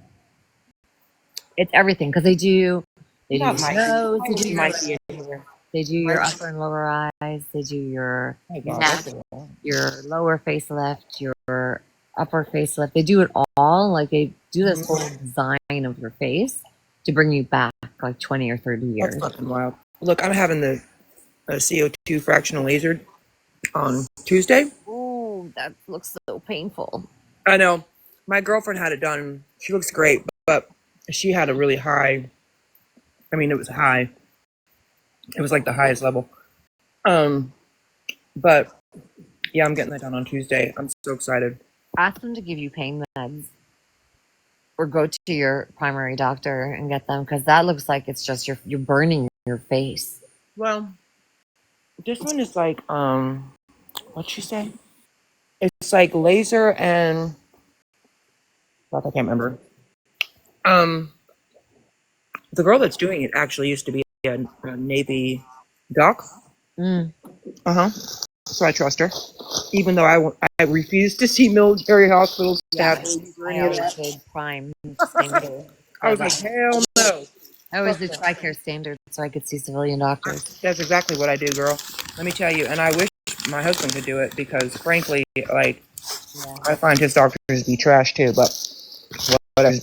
It's everything because they do Not your Mikey. nose, Why is Mikey in here? they do your Mikey. upper and lower eyes, they do your Oh my god, neck, that's a lot. your lower facelift, your upper facelift. They do it all. Like they do this whole design of your face to bring you back like 20 or 30 That's years. fucking wild. Look, I'm having the CO2 fractional lasered on Tuesday. Oh, that looks so painful. I know. My girlfriend had it done. She looks great, but she had a really high. I mean, it was high. It was like the highest level. Um, but yeah, I'm getting that done on Tuesday. I'm so excited. Ask them to give you pain meds or go to your primary doctor and get them because that looks like it's just you're burning your face. Well, this one is like what'd she say? It's like laser and fuck, I can't remember. Um, the girl that's doing it actually used to be a Navy doc. Mm. Uh huh. So I trust her, even though I refuse to see military hospitals Yeah, stab babies or I any of always that. did prime standard. I So was like, hell no. I always Fuck did that. TRICARE standard so I could see civilian doctors. That's exactly what I do, girl. Let me tell you, and I wish my husband could do it because, frankly, like Yeah. I find his doctors to be trash too. But whatever.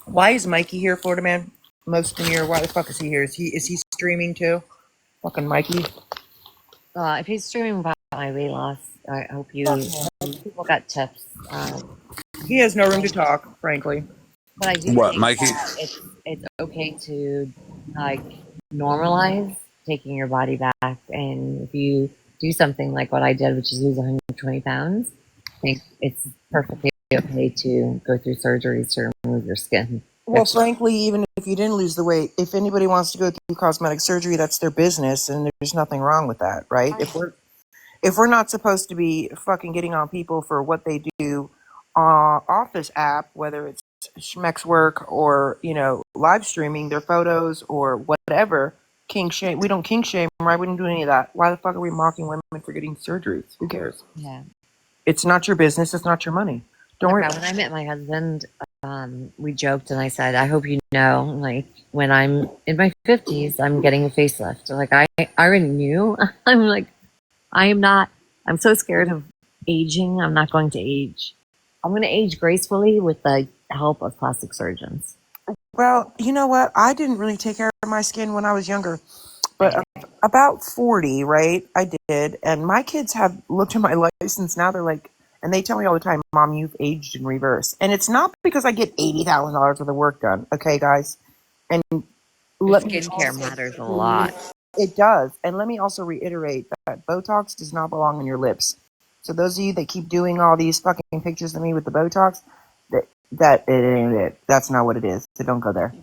Why is Mikey here, Florida man? Most of the year. Why the fuck is he here? Is he streaming too? Fucking Mikey. If he's streaming about my weight loss, I hope people got tips. He has no room to talk, frankly. But I do What, think Mikey? that it's okay to like normalize taking your body back, and if you do something like what I did, which is lose 120 pounds, I think it's perfectly okay to go through surgeries to remove your skin. Well, frankly, even if you didn't lose the weight, if anybody wants to go through cosmetic surgery, that's their business, and there's nothing wrong with that, right? If we're not supposed to be fucking getting on people for what they do off this app, whether it's Schmeck's work or live streaming their photos or whatever, king shame. We don't king shame, right? We don't do any of that. Why the fuck are we mocking women for getting surgeries? Who cares? Yeah. It's not your business. It's not your money. Don't worry. When I met my husband, we joked and I said, I hope you know, like, when I'm in my 50s, I'm getting a facelift. Like, I already knew. I'm like, I'm so scared of aging. I'm not going to age. I'm going to age gracefully with the help of plastic surgeons. Well, you know what? I didn't really take care of my skin when I was younger, but Right. about 40, right? I did. And my kids have looked at my license now. They're like, and they tell me all the time, Mom, you've aged in reverse. And it's not because I get $80,000 worth of work done. Okay, guys? And Your let me skincare also, matters a lot. it does. And let me also reiterate that Botox does not belong on your lips. So those of you that keep doing all these fucking pictures of me with the Botox, that it ain't it. That's not what it is. So don't go there.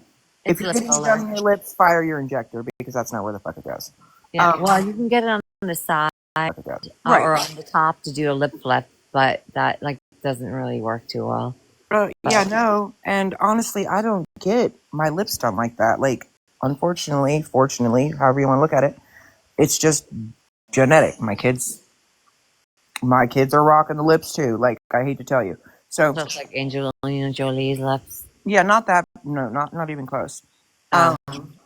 If It's you're lip getting it filler. done on your lips, fire your injector because that's not where the fuck it goes. Yeah. Well, you can get it on the side Fuck it goes. Right. or on the top to do a lip flip, but that like doesn't really work too well. Yeah, But no. And honestly, I don't get my lips done like that. Like, unfortunately, fortunately, however you want to look at it, it's just genetic. My kids are rocking the lips too. Like, I hate to tell you. So just like Angelina Jolie's lips. yeah, not that. No, not even close. Oh, Um,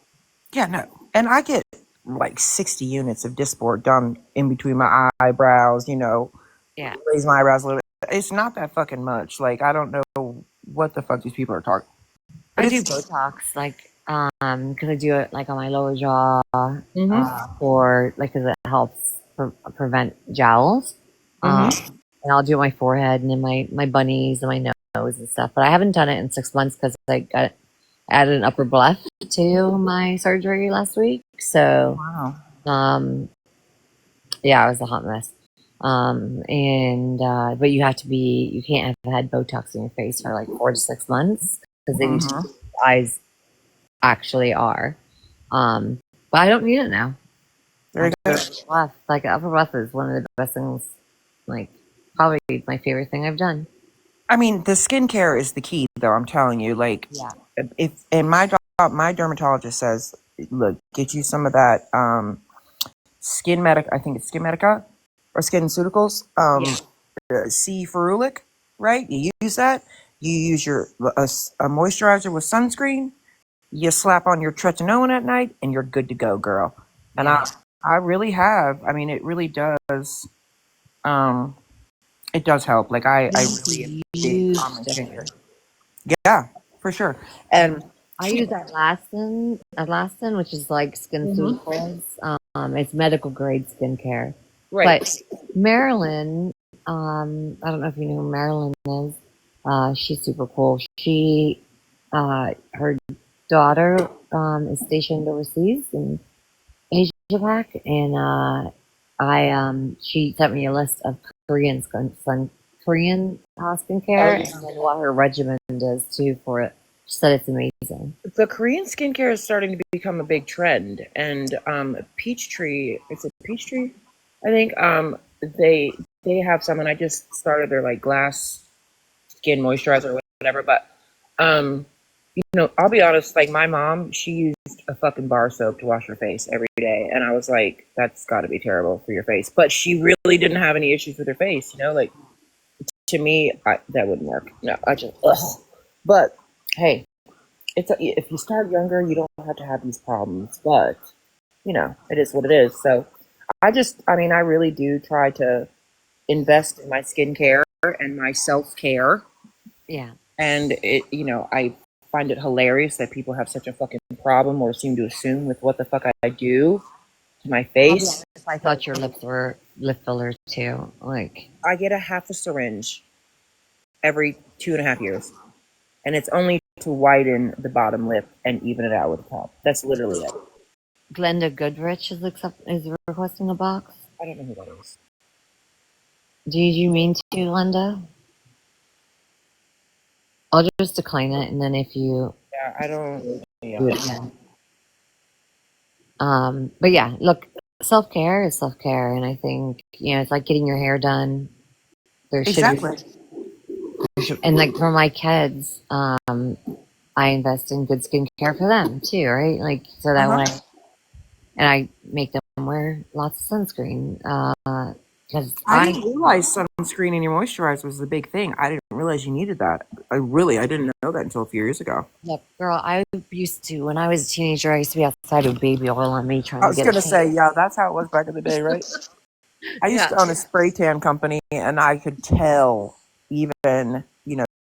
yeah, no. And I get like 60 units of Dysport done in between my eyebrows. yeah. Raise my eyebrows a little bit. It's not that fucking much. Like, I don't know what the fuck these people are talking. But I do it's Botox, like, because I do it like on my lower jaw, mm-hmm, for like, because it helps prevent jowls. Um, mm-hmm. and I'll do it on my forehead and in my bunnies and my nose and stuff. But I haven't done it in 6 months because I got added an upper breath to my surgery last week. So, Wow. um, yeah, it was a hot mess. But you can't have had Botox in your face for like 4 to 6 months because they need to Mm-hmm. eyes actually are. But I don't need it now. There you go. Like upper breath is one of the best things, like probably my favorite thing I've done. I mean, the skincare is the key, though. I'm telling you. Like, Yeah. if and my dermatologist says, look, get you some of that Skin Medic. I think it's Skin Medica or Skin Ceuticals. Yeah. C ferulic, right? You use that. You use a moisturizer with sunscreen. You slap on your tretinoin at night, and you're good to go, girl. And Yeah. I really have. I mean, it really does. Um, it does help. Like, I really am a big Huge comment changer. difference. Yeah, for sure. And I use Alastin, which is like skin mhm. ceuticals. It's medical grade skincare. Right. But Marilyn, I don't know if you know who Marilyn is. She's super cool. Her daughter, is stationed overseas in Asia Pac, and she sent me a list of Korean Oh, skincare yeah. and then what her regimen does too for it. She said it's amazing. The Korean skincare is starting to become a big trend, and Peachtree, it's a Peachtree, I think. They have some, and I just started their like glass skin moisturizer or whatever. But I'll be honest. Like my mom, she used a fucking bar soap to wash her face every day, and I was like, that's got to be terrible for your face. But she really didn't have any issues with her face. Like to me, that wouldn't work. No, I just ugh. But hey, if you start younger, you don't have to have these problems. But it is what it is. So I really do try to invest in my skincare and my self care. Yeah. And I find it hilarious that people have such a fucking problem or seem to assume with what the fuck I do to my I'll be face. honest, I thought your lips were lip fillers too. Like, I get a half a syringe every 2.5 years, and it's only to widen the bottom lip and even it out with the top. That's literally it. Glenda Goodrich is requesting a box. I don't know who that is. Do you mean to, Glenda? I'll just decline it, and then if you Yeah, I don't. do Yeah. it again. But yeah, look, self care is self care, and I think it's like getting your hair done. Exactly. And like for my kids, I invest in good skincare for them too, right? Like so that Uh when huh. I make them wear lots of sunscreen, because I didn't realize sunscreen in your moisturizer was a big thing. I didn't didn't realize you needed that. I didn't know that until a few years ago. Look, girl, I used to, when I was a teenager, I used to be outside with baby oil on me trying I to was get gonna a tan. say, yeah, that's how it was back in the day, right? I used Yeah. to own a spray tan company, and I could tell, even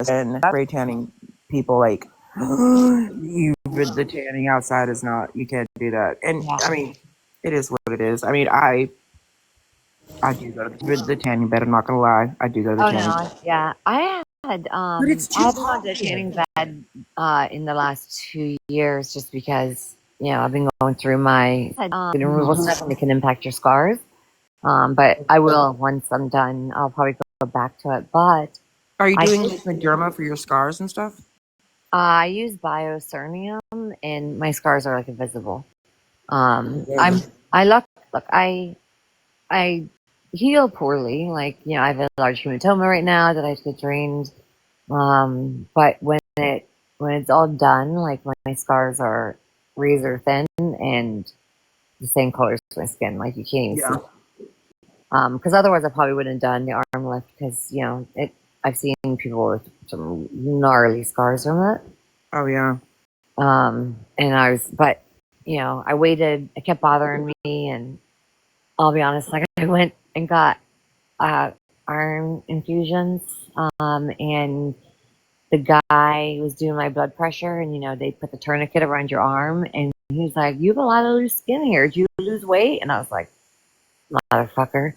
and spray tanning people like, the tanning outside is not. You can't do that. And Yeah. I mean, it is what it is. I mean, I do go to the tanning bed. I'm not gonna lie, I do go to the Oh tanning no, bed, yeah. but it's I too haven't gone hot to a here. tanning bed in the last 2 years just because, I've been going through my skin removal stuff and it can impact your scars. But I will once I'm done. I'll probably go back to it. But Are you I doing did. like Derma for your scars and stuff? I use biocernium, and my scars are like invisible. Yeah. I look. I heal poorly. Like, I have a large hematoma right now that I have to get drained. But when it's all done, like my scars are razor thin and the same color as my skin. Like you can't even see. Yeah. Because otherwise I probably wouldn't have done the arm lift because it. I've seen people with some gnarly scars from it. Oh yeah. And but I waited. It kept bothering me, and I'll be honest. Like I went and got iron infusions, and the guy was doing my blood pressure, and they put the tourniquet around your arm, and he was like, "You have a lot of loose skin here. Do you lose weight?" And I was like, "Motherfucker!"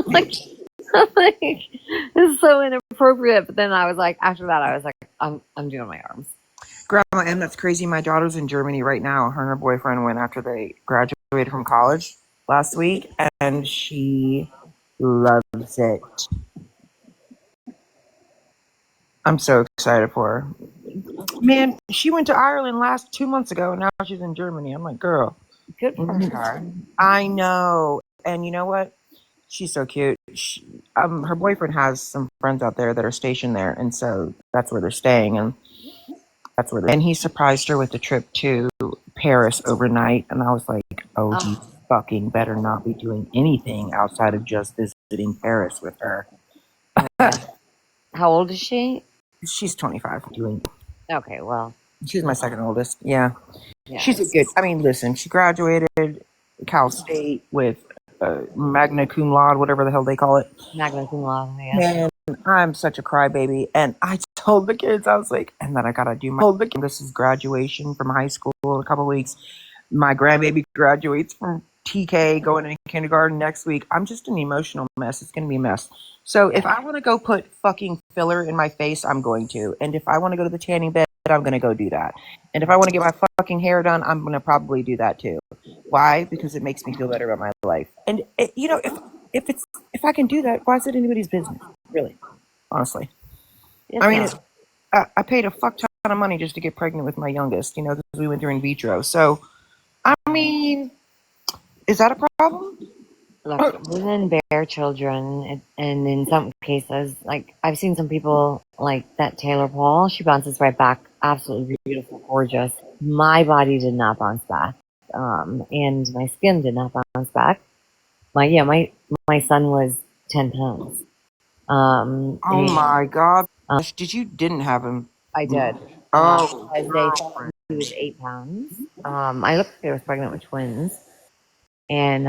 like, like this is so inappropriate. But then I was like, after that, I was like, I'm doing my arms. Grandma M, that's crazy. My daughter's in Germany right now. Her and her boyfriend went after they graduated from college last week, and she loves it. I'm so excited for her. Man, she went to Ireland 2 months ago, and now she's in Germany. I'm like, girl, Good for her. I know. And you know what? She's so cute. Her boyfriend has some friends out there that are stationed there, and so that's where they're staying. And he surprised her with the trip to Paris overnight. And I was like, oh, you Oh, fucking better not be doing anything outside of just visiting Paris with her. okay. How old is she? She's 25. Okay, well, She's my second oldest. Yeah. yeah. She's a good, I mean, listen, she graduated Cal State with magna cum laude, whatever the hell they call it. Magna cum laude, yeah. Man, I'm such a crybaby. And I told the kids, I was like, and then I got to do this is graduation from high school in a couple weeks. My grandbaby graduates from TK going into kindergarten next week. I'm just an emotional mess. It's going to be a mess. So if I want to go put fucking filler in my face, I'm going to. And if I want to go to the tanning bed, I'm going to go do that. And if I want to get my fucking hair done, I'm going to probably do that too. Why? Because it makes me feel better about my life. And if I can do that, why is it anybody's business? Really, honestly. It's I mean, not. I paid a fuck ton of money just to get pregnant with my youngest. Because we went through in vitro. So I mean, is that a problem? Look, women bear children, and in some cases, like I've seen some people like that Taylor Paul, she bounces right back, absolutely beautiful, gorgeous. My body did not bounce back, and my skin did not bounce back. My son was 10 pounds. Oh And my god! Didn't have him? I did, Oh, because they thought girlfriend. he was 8 pounds. I looked like I was pregnant with twins. And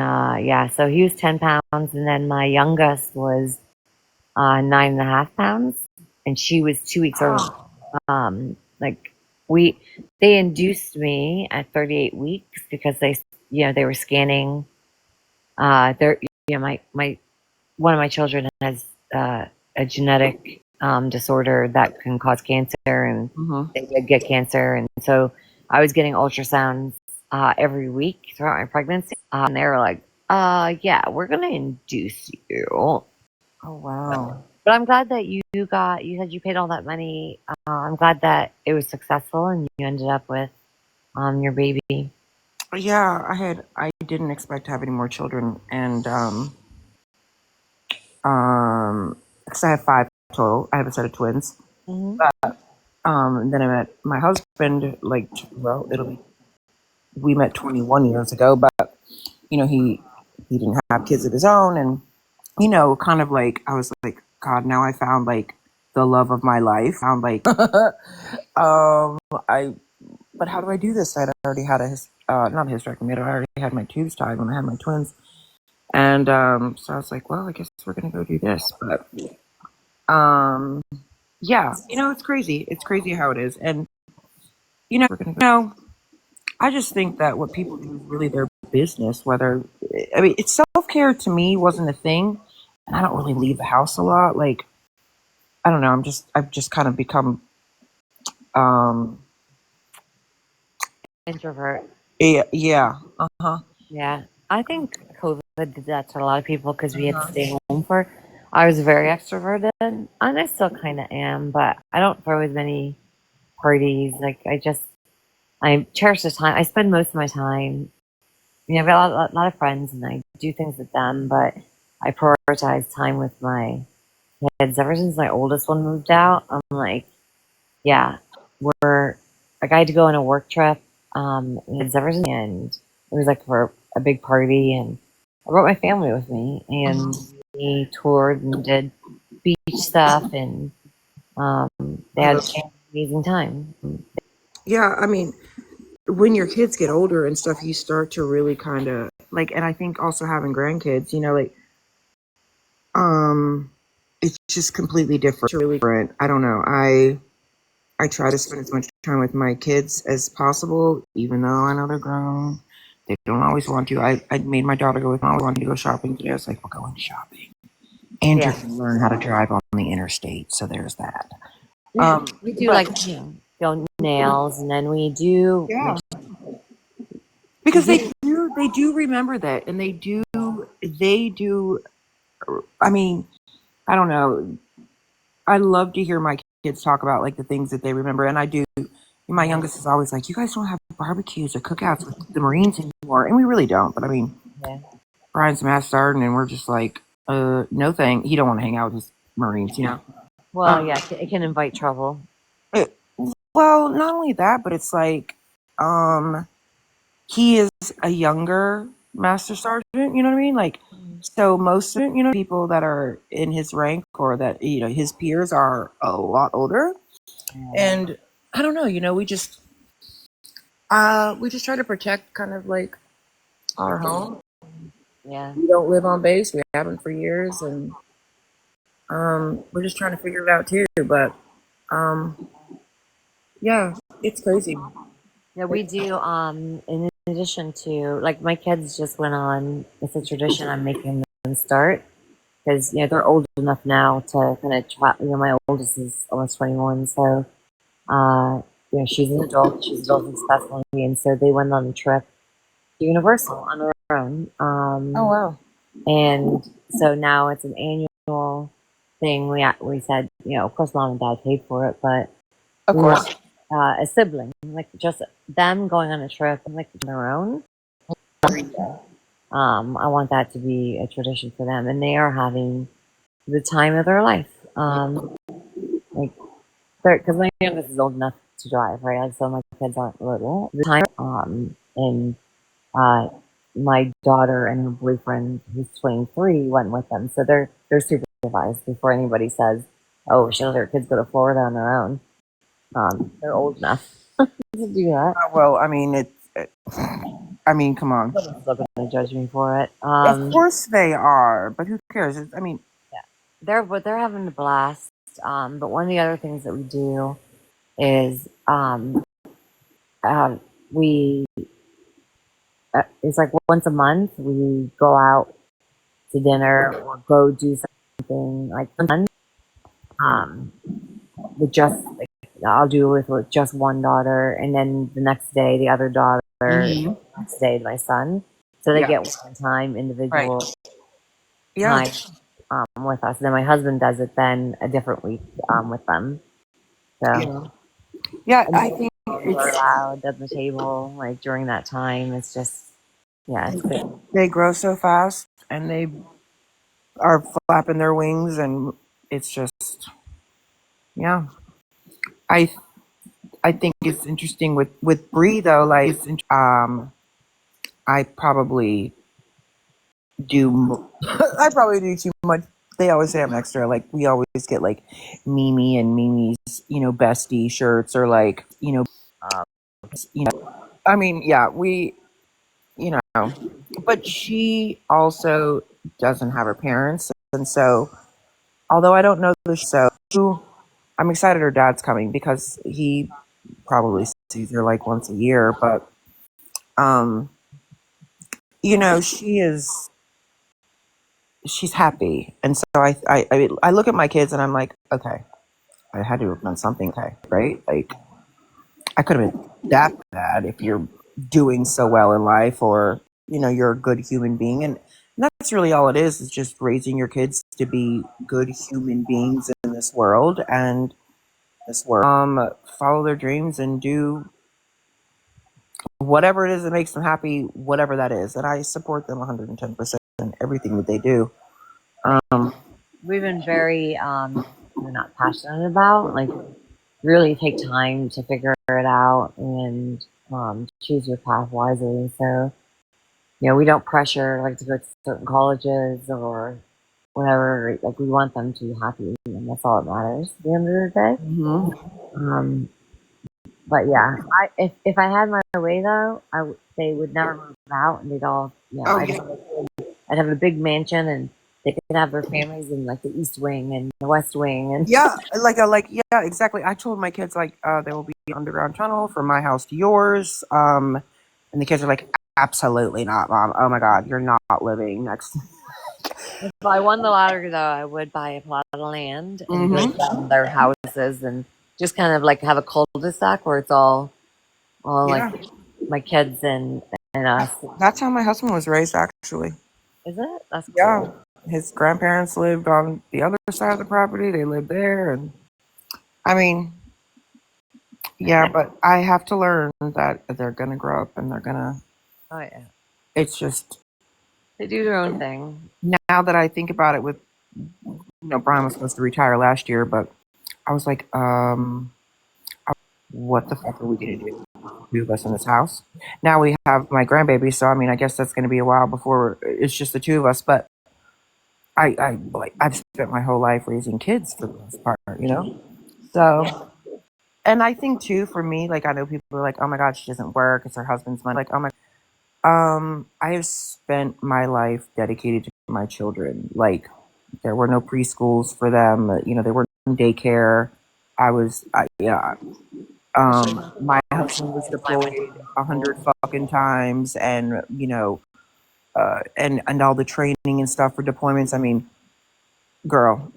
yeah, so he was 10 pounds, and then my youngest was 9.5 pounds, and she was 2 weeks early. Like they induced me at 38 weeks because they were scanning. Their, my one of my children has a genetic disorder that can cause cancer, and Mm-hmm. they did get cancer, and so I was getting ultrasounds every week throughout my pregnancy, and they were like, yeah, we're gonna induce you." Oh wow. But I'm glad that you said you paid all that money. I'm glad that it was successful and you ended up with your baby. Yeah, I didn't expect to have any more children, and because I have 5 total. I have a set of twins. Mm-hmm. And then I met my husband. We met 21 years ago, but he didn't have kids of his own, and kind of like I was like, God, now I found like the love of my life. I'm like, I. But how do I do this? I already had not a hysterectomy. I already had my tubes tied when I had my twins, and so I was like, well, I guess we're gonna go do this. But yeah, it's crazy. It's crazy how it is, and we're gonna go. I just think that what people do is really their business. It's self-care to me wasn't a thing, and I don't really leave the house a lot. Like, I don't know. I've just kind of become, um, Introvert. yeah, uh-huh, Yeah. I think COVID did that to a lot of people because we had to stay home for. I was very extroverted, and I still kind of am, but I don't throw as many parties. Like, I cherish the time. I spend most of my time, I've got a lot of friends and I do things with them, but I prioritize time with my kids. Ever since my oldest one moved out, I'm like, yeah, we're like, I had to go on a work trip. And it was like for a big party, and I brought my family with me, and we toured and did beach stuff, and they had an amazing time. yeah. I mean, when your kids get older and stuff, you start to really kind of like, and I think also having grandkids, like, it's just completely different. Really different. I don't know. I try to spend as much time with my kids as possible, even though I know they're grown. They don't always want to. I made my daughter go with me. I wanted to go shopping today. I was like, we're going shopping. And Yeah. you're going to learn how to drive on the interstate. So there's that. We do go nails, and then we do. Yeah. Because they do remember that, and they do. I mean, I don't know. I love to hear my kids talk about like the things that they remember, and I do. My youngest is always like, "You guys don't have barbecues or cookouts with the Marines anymore," and we really don't. But I mean, Yeah. Brian's Mass Sergeant, and we're just like, no thing. He don't want to hang out with his Marines. Well, yeah, it can invite trouble. Well, not only that, but it's like, he is a younger Master Sergeant. You know what I mean? Like, so most of people that are in his rank or that his peers are a lot older, and I don't know. We just try to protect kind of like our home. Yeah. We don't live on base. We haven't for years, and we're just trying to figure it out too. But yeah, it's crazy. Yeah, we do. In addition to, like, my kids just went on. It's a tradition I'm making them start because they're old enough now to kind of try. My oldest is almost 21, so she's an adult. She's adult successfully, and so they went on a trip to Universal on their own. Oh wow! And so now it's an annual thing. We said, of course, mom and dad paid for it, but Of course. a sibling, like just them going on a trip, like on their own. I want that to be a tradition for them, and they are having the time of their life. Like, because my youngest is old enough to drive, right? Like, so my kids aren't little. The time, and my daughter and her boyfriend, who's 23, went with them, so they're supervised before anybody says, "Oh, she'll let her kids go to Florida on their own." They're old enough to do that. Well, I mean, I mean, come on. Nobody's still going to judge me for it. Of course they are, but who cares? I mean, yeah, they're having a blast. But one of the other things that we do is we it's like once a month we go out to dinner or go do something like fun. With just like, I'll do it with just one daughter, and then the next day the other daughter, the next day my son. So they get one time individual time with us. And then my husband does it then a different week with them. So I think we're allowed at the table like during that time. It's just it's good. They grow so fast, and they are flapping their wings, and it's just I I think it's interesting with Bree though. Like, I probably do I probably do too much They always say I'm extra. Like we always get like Mimi and Mimi's, bestie shirts or like, uh, I mean, yeah, you know, but she also doesn't have her parents. And so, although I don't know so I'm excited her dad's coming because he probably sees her like once a year. But, um, she's happy. And so I look at my kids and I'm like, okay, I had to have done something. Okay, right? Like, I could have been that bad if you're doing so well in life or, you're a good human being. And that's really all it is just raising your kids to be good human beings in this world and follow their dreams and do whatever it is that makes them happy, whatever that is. And I support them 110% in everything that they do. Um, We've been very, we're not passionate about, like, really take time to figure it out and choose your path wisely. So, we don't pressure like to go to certain colleges or whatever. Like we want them to be happy, and that's all that matters at the end of the day. Um, but yeah, if I had my way though, they would never move out, and they'd all, oh, yeah. I'd have a big mansion, and they could have their families in like the East Wing and the West Wing, and Yeah, yeah, exactly. I told my kids like there will be an underground tunnel from my house to yours. And the kids are like, absolutely not, mom. Oh my god, you're not living next. if I won the lottery, though, I would buy a plot of land and build them their houses and just kind of like have a cul-de-sac where it's all Yeah, like my kids and us. that's how my husband was raised. Actually, Is it? That's yeah, cool. his grandparents lived on the other side of the property. They lived there, and I mean, yeah, but I have to learn that they're gonna grow up and they're gonna. Oh yeah, It's just they do their own thing. now that I think about it, with Brian was supposed to retire last year, but I was like, what the fuck are we gonna do? Two of us in this house. Now we have my grandbaby, so I mean, I guess that's gonna be a while before it's just the two of us. But I've spent my whole life raising kids for the most part. So, and I think too, for me, like I know people are like, oh my god, she doesn't work; it's her husband's money. Like, oh my. I have spent my life dedicated to my children. Like, there were no preschools for them. They were in daycare. Yeah. My husband was deployed 100 fucking times, and and all the training and stuff for deployments. I mean, girl,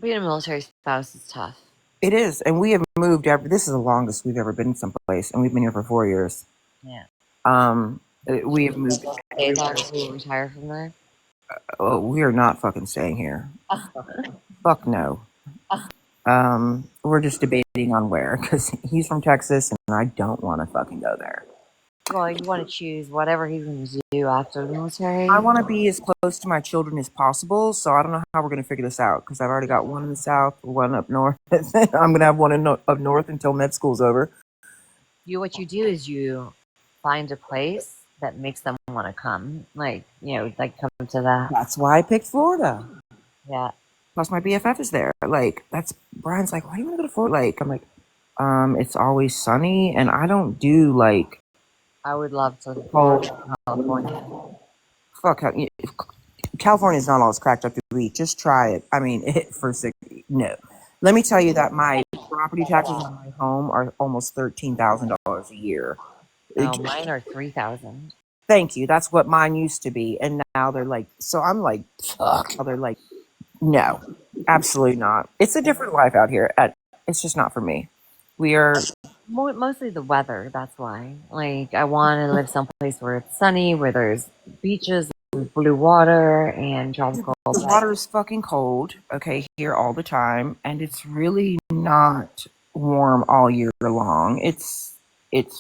Being a military spouse is tough. it is, and we have moved. This is the longest we've ever been someplace, and we've been here for 4 years. Yeah. We have moved. Stay there to retire from there. Oh, we are not fucking staying here. Fuck no. We're just debating on where because he's from Texas, and I don't want to fucking go there. Well, you want to choose whatever he's going to do after the military. I want to be as close to my children as possible, so I don't know how we're going to figure this out because I've already got one in the south, one up north. I'm going to have one up north until med school's over. What you do is you find a place that makes them want to come, like come to that. That's why I picked Florida. Yeah. Plus, my BFF is there. Like, Brian's like, why do you want to go to Florida? Like, I'm like, it's always sunny, and I don't do like. I would love to go to California. Fuck, California is not all it's cracked up to be. Just try it. I mean, no. Let me tell you that my property taxes on my home are almost $13,000 a year. No, mine are $3,000. Thank you. That's what mine used to be, and now they're like. So I'm like, fuck. They're like, no, absolutely not. It's a different life out here. It's just not for me. We are mostly the weather. That's why. Like, I want to live someplace where it's sunny, where there's beaches, and blue water, and tropical. The water is fucking cold. Okay, here all the time, and it's really not warm all year long. It's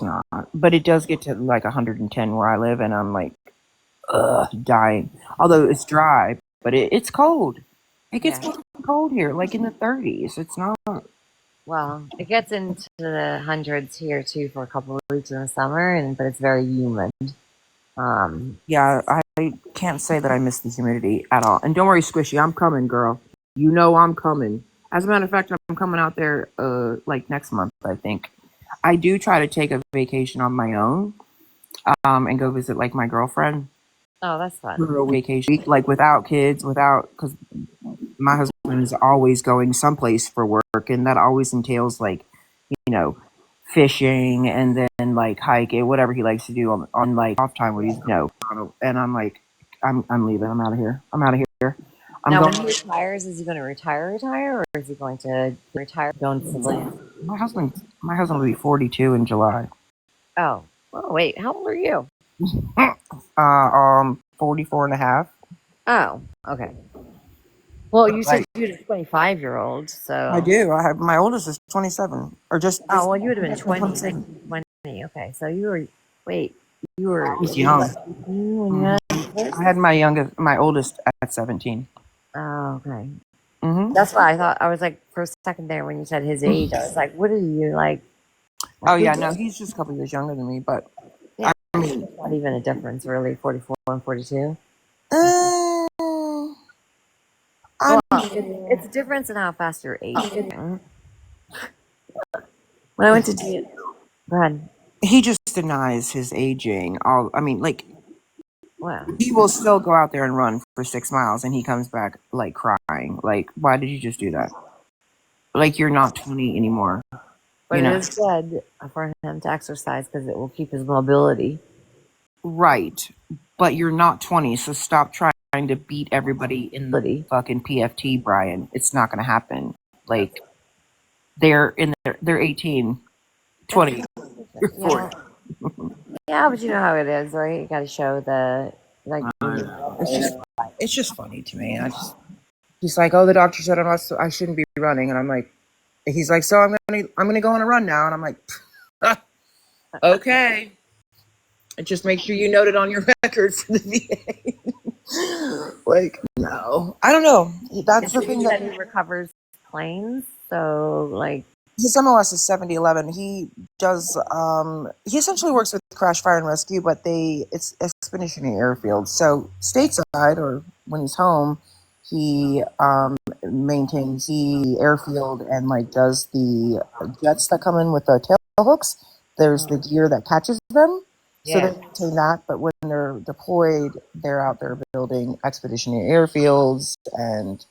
not, but it does get to like 110 where I live, and I'm like, dying. Although it's dry, but it's cold. It gets cold here, like in the 30s. It's not. Well, it gets into the hundreds here too for a couple of weeks in the summer, but it's very humid. Yeah, I can't say that I miss the humidity at all. And don't worry, Squishy, I'm coming, girl. You know I'm coming. As a matter of fact, I'm coming out there like next month, I think. I do try to take a vacation on my own, and go visit like my girlfriend Oh, that's fun. for a vacation, like without kids, without, because my husband is always going someplace for work, and that always entails like, you know, fishing and then like hiking, whatever he likes to do on like off time when he's and I'm like, I'm leaving. I'm out of here. I'm out of here. I'm Now, going. when he retires, is he going to retire, or is he going to retire going to civilian? My husband will be 42 in July. Oh, oh, wait, how old are you? 44 and a half. Oh, okay. Well, you But said like, you had a 25-year-old, I so. do. I have my oldest is 27, or Oh, well, you would have been just 20, 27. 20. Okay, so you were, wait, you were, I was you were young. what, 18 when you Mhm. had this? I had my oldest at 17. Oh, okay. Hmm. That's why I thought, I was like, for a second there when you said his age, I was like, what are you, like Oh who, yeah, no, he's just a couple years younger than me, but yeah, I mean, not even a difference, really, 44 and 42. uh, I Well, mean, it's a difference in how fast you're aging. When I went to go ahead. he just denies his aging. I mean, like Wow. he will still go out there and run for 6 miles, and he comes back like crying. Like, why did you just do that? Like, you're not 20 anymore. But You it know, is good for him to exercise because it will keep his mobility. right? But you're not 20, so stop trying to beat everybody in the Mobility. fucking PFT, Brian. It's not going to happen. Like, they're 18, That's 20, you're yeah, 40. yeah, but you know how it is, right? You got to show the like. I know. It's just funny to me. He's like, oh, the doctor said I shouldn't be running, and I'm like, he's like, so I'm gonna go on a run now, and I'm like, okay. Just make sure you note it on your record for the VA. Like, no, I don't know. That's the thing He said he that recovers planes, so like, his MOS is 7011. He does. He essentially works with Crash Fire and Rescue, but it's Expeditionary Airfield. So stateside or when he's home, he maintains the airfield and like does the jets that come in with the tail hooks. There's the gear that catches them. So they yeah, maintain that, but when they're deployed, they're out there building expeditionary airfields and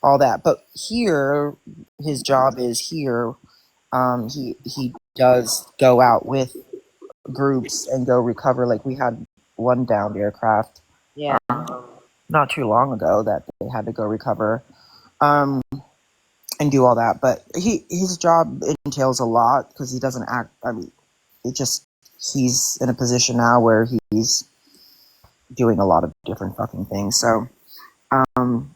all that. But here, his job is here. He does go out with groups and go recover. Like we had one downed aircraft yeah, not too long ago that they had to go recover, um, and do all that. But his job entails a lot because he doesn't act. I mean, it just he's in a position now where he's doing a lot of different fucking things. So, um,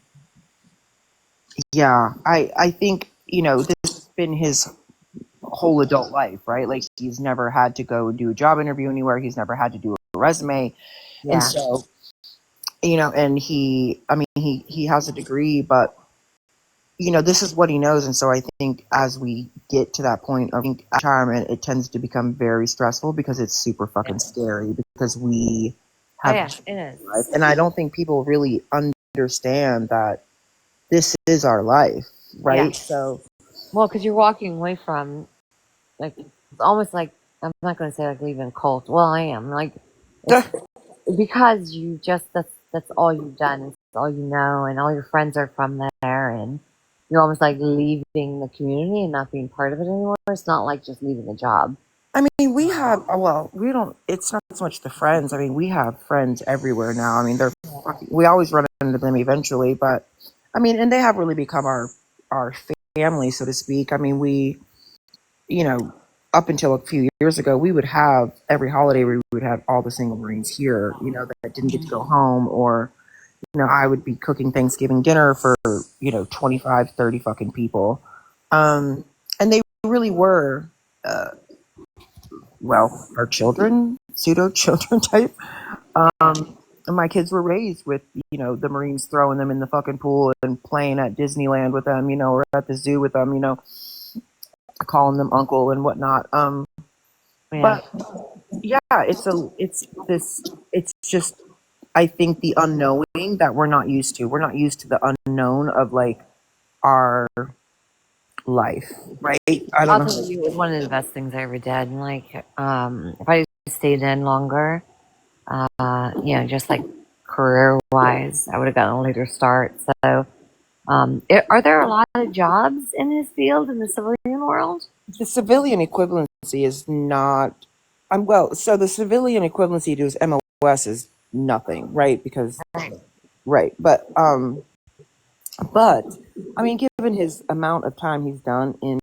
yeah, I think this has been his whole adult life, right? Like he's never had to go do a job interview anywhere. He's never had to do a resume, and yeah, so and he has a degree, but this is what he knows, and so I think as we get to that point of retirement, it tends to become very stressful because it's super yeah. fucking scary because we Oh have yeah, it is. life, and I don't think people really understand that this is our life, Yeah. right? So Well, because you're walking away from like it's almost like I'm not going to say like leaving a cult. Well, I am like it's because you just that's all you've done, it's all you know, and all your friends are from there, and you're almost like leaving the community and not being part of it anymore. It's not like just leaving a job. I mean, we have, well, we don't, it's not so much the friends. I mean, we have friends everywhere now. I mean, we always run into them eventually, but I mean, and they have really become our family, so to speak. I mean, you know, up until a few years ago, we would have every holiday, we would have all the single Marines here, that didn't get to go home, or, I would be cooking Thanksgiving dinner for, 25, 30 fucking people. And they really were, uh, well, our children, pseudo children type. And my kids were raised with, the Marines throwing them in the fucking pool and playing at Disneyland with them, or at the zoo with them, calling them uncle and whatnot. Yeah. But yeah, it's just, I think, the unknowing that we're not used to. We're not used to the unknown of like our life, right? I don't I'll know. tell you, it was one of the best things I ever did. And like, if I stayed in longer, just like career wise, I would have gotten a later start. So, are there a lot of jobs in his field in the civilian world? The civilian equivalency is not. Well, so the civilian equivalency to his MOS is nothing, right? Because Right. right, but I mean, given his amount of time he's done in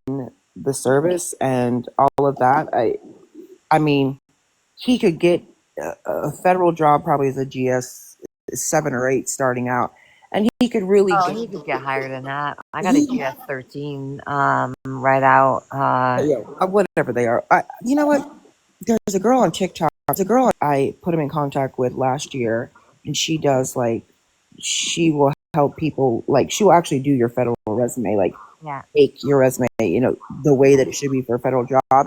the service and all of that, I mean, he could get a federal job probably as a GS 7 or 8 starting out, and he could really Oh, get. he could get higher than that. I got a He, GS 13 right out. yeah, whatever they are. You know what? There's a girl on TikTok. There's a girl I put him in contact with last year, and she does like, she will help people. Like, she will actually do your federal resume, like Yeah, make your resume, the way that it should be for a federal job.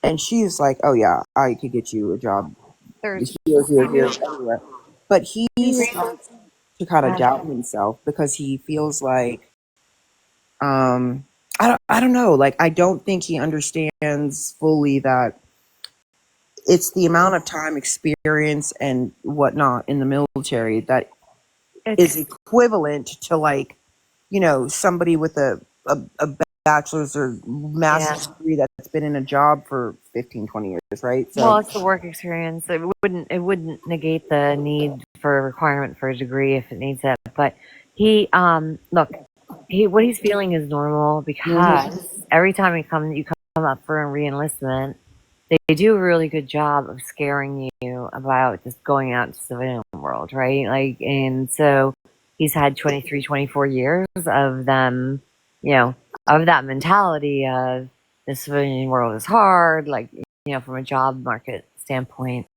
And she's like, oh yeah, I could get you a job there's here, everywhere. But he starts to kind of uh, doubt himself because he feels like, I don't know, like I don't think he understands fully that it's the amount of time, experience, and whatnot in the military that is it's equivalent to like, somebody with a bachelor's or yeah. master's degree that's been in a job for 15, 20 years, right? Well, So it's the work experience. It wouldn't negate the need for a requirement for a degree if it needs it. But look, what he's feeling is normal mhm. because every time you come up for a reenlistment, they do a really good job of scaring you about just going out into the civilian world, right? Like, and so he's had 23, 24 years of them, of that mentality of the civilian world is hard, like, from a job market standpoint.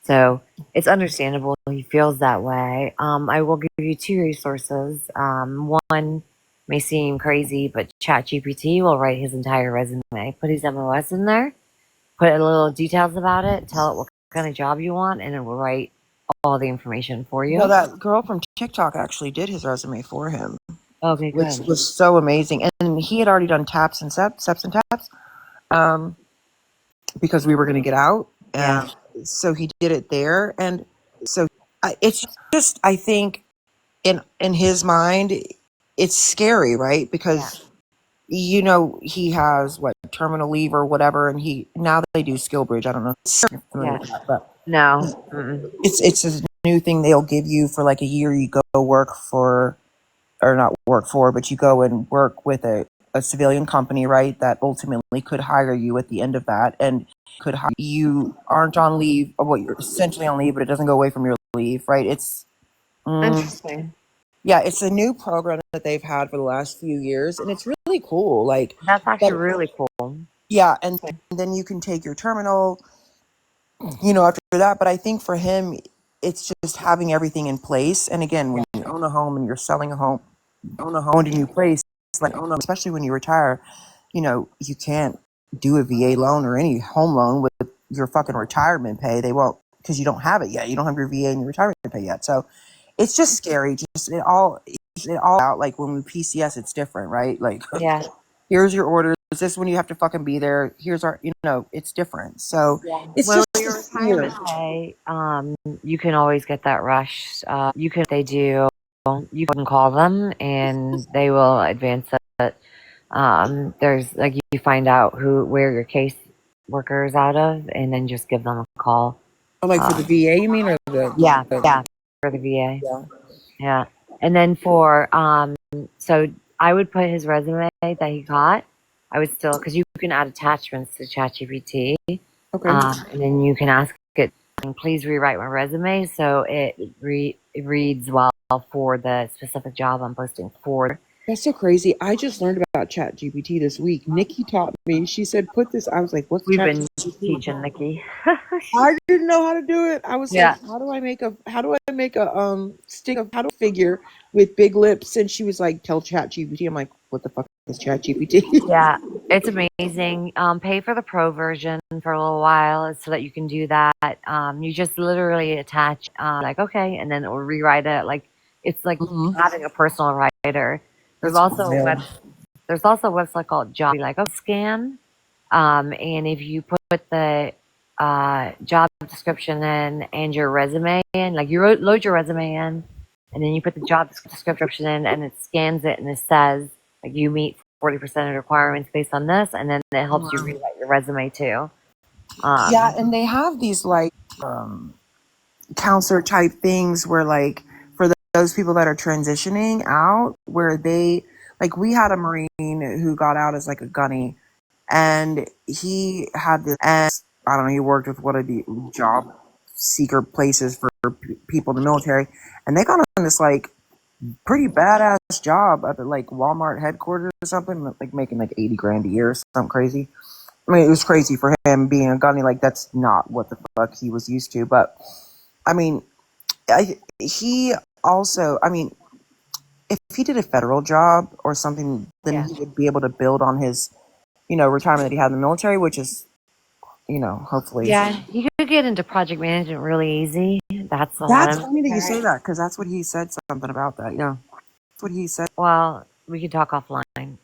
So it's understandable he feels that way. I will give you two resources. One may seem crazy, but ChatGPT will write his entire resume, put his MOS in there, put a little details about it, tell it what kind of job you want, and it will write all the information for No, you. that girl from TikTok actually did his resume for him, Okay, which good. was so amazing. And he had already done taps and steps and taps, um, because we were going to get out. Yeah, So he did it there. And so it's just, I think, in his mind, it's scary, right? yeah, Because he has what, terminal leave or whatever, and he now they do skill bridge. I don't know if you're familiar yeah. with that, but No. Mm-mm. it's a new thing they'll give you for like a year. You go work for, or not work for, but you go and work with a civilian company, right? That ultimately could hire you at the end of that, and you aren't on leave, or what, you're essentially on leave, but it doesn't go away from your leave, right? Mm, Interesting. yeah, it's a new program that they've had for the last few years, and it's really cool. Like, That's actually but really cool. yeah, and then you can take your terminal, after that. But I think for him, it's just having everything in place. And again, when you own a home and you're selling a home, own a home in a new place, like especially when you retire, you can't do a VA loan or any home loan with your fucking retirement pay. They won't, because you don't have it yet. You don't have your VA and your retirement pay yet. So it's just scary. Just it all out. Like when we PCS, it's different, right? Like Yeah. here's your orders. This when you have to fucking be there. Here's our, it's different. So Yeah. it's Well, just your weird. retirement pay, you can always get that rush. They do. You can call them and they will advance it. There's like you find out where your case worker is out of, and then just give them a call. Oh, like for the VA, you mean, or Yeah, the yeah, for the VA. yeah. Yeah. And then so I would put his resume that he got. I would still, because you can add attachments to ChatGPT, Okay. and then you can ask it, please rewrite my resume so it reads well for the specific job I'm posting for. That's so crazy. I just learned about Chat GPT this week. Nikki taught me. She said, "Put this." I was like, "What's We've Chat been GPT?" teaching Nikki. I didn't know how to do it. I was like, Yeah. "How do I make a stick of how do I figure with big lips?" And she was like, "Tell Chat GPT." I'm like, "What the fuck is Chat GPT?" Yeah, it's amazing. Pay for the pro version. for a little while so that you can do that. You just literally attach, like, okay, and then it will rewrite it. Like, it's like having a personal writer. There's That's also wild. there's also a website called Job, like, oh, scan. And if you put the job description in and your resume in, like you load your resume in, and then you put the job description in, and it scans it, and it says like you meet 40% of the requirements based on this, and then it helps you rewrite your resume too. Yeah, and they have these like counselor type things where like for those people that are transitioning out, where they like we had a Marine who got out as like a gunny, and he had this, and I don't know, he worked with one of the job seeker places for people in the military, and they got on this like pretty badass job at the like Walmart headquarters or something, like making like 80 grand a year or something crazy. I mean, it was crazy for him being a gunny. Like that's not what the fuck he was used to. But I mean, he also, I mean, if he did a federal job or something, then he would be able to build on his, retirement that he had in the military, which is, hopefully. Yeah, you could get into project management really easy. That's a lot That's of funny that you say that because that's what he said something about that. Yeah, that's what he said. Well, we could talk offline.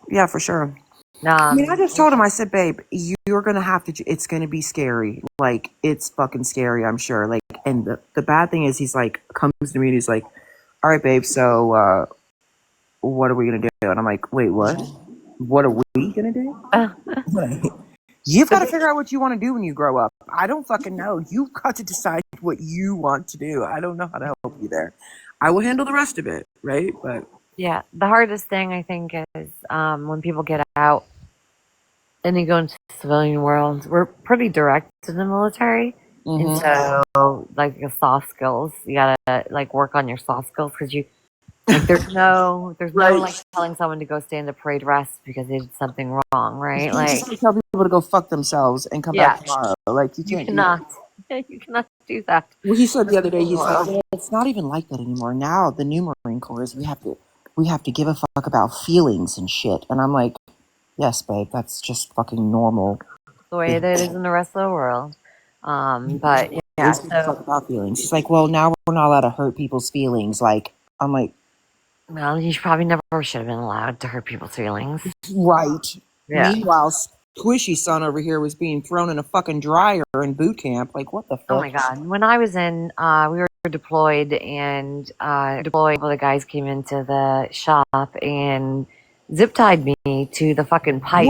Yeah, for sure. I mean, I just told him, I said, babe, you're going to have to, it's going to be scary. Like, it's fucking scary, I'm sure. Like, and the bad thing is he's like, comes to me and he's like, all right, babe, so what are we going to do? And I'm like, wait, what? What are we going to do? You've got to figure out what you want to do when you grow up. I don't fucking know. You've got to decide what you want to do. I don't know how to help you there. I will handle the rest of it, right? But yeah, the hardest thing I think is when people get out and they go into the civilian world. We're pretty direct in the military, and so like the soft skills, you gotta like work on your soft skills because you like there's no like telling someone to go stand a parade rest because they did something wrong, right? You just tell people to go fuck themselves and come back tomorrow. Like you can't you cannot do that. Well, he said the other day, he said, well, it's not even like that anymore. Now the new Marine Corps is we have to give a fuck about feelings and shit. And I'm like, yes, babe, that's just fucking normal. The way that it is in the rest of the world. But yeah, so fuck about feelings. He's like, well, now we're not allowed to hurt people's feelings. Like, I'm like, well, you probably never should have been allowed to hurt people's feelings. Right. Yeah. Meanwhile, Squishy's son over here was being thrown in a fucking dryer in boot camp. Like, what the fuck? Oh my god! When I was in, we were deployed, and a couple of the guys came into the shop and zip tied me to the fucking pipe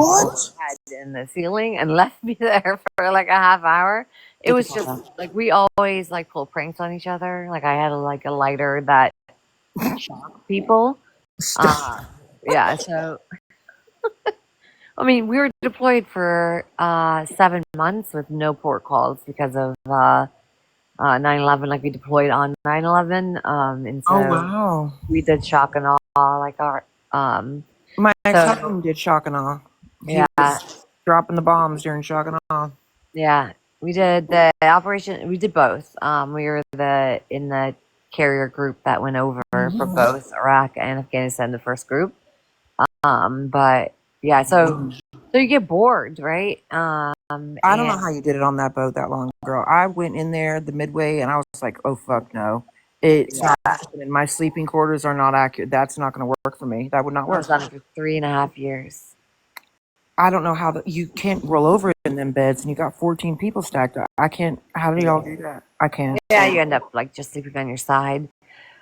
in the ceiling and left me there for like a half hour. It was just like we always like pull pranks on each other. Like I had a lighter that shocked people. Yeah, so. I mean, we were deployed for 7 months with no port calls because of 9/11. Like we deployed on 9/11, and so we did shock and awe. Like our my ex-husband did shock and awe. He was dropping the bombs during shock and awe. Yeah, we did the operation. We did both. We were in the carrier group that went over for both Iraq and Afghanistan. The first group, but. Yeah, so you get bored, right? I don't know how you did it on that boat that long, girl. I went in there the midway, and I was like, "Oh fuck no, it's not happening. My sleeping quarters are not accurate. That's not going to work for me. That would not work." I was on it for 3.5 years. I don't know how you can't roll over in them beds, and you got 14 people stacked up. I can't. How do y'all do that? I can't. Yeah, you end up like just sleeping on your side,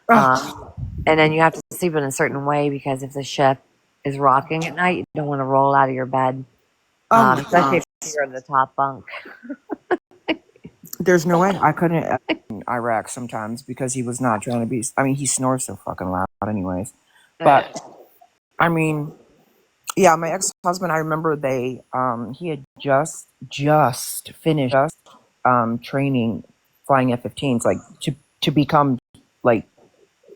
and then you have to sleep in a certain way because if the ship is rocking at night, you don't want to roll out of your bed, especially if you're in the top bunk. There's no way I couldn't in Iraq sometimes because he was not trying to be. I mean, he snores so fucking loud, anyways. But I mean, yeah, my ex-husband. I remember he had just finished training flying F-15s, like to become like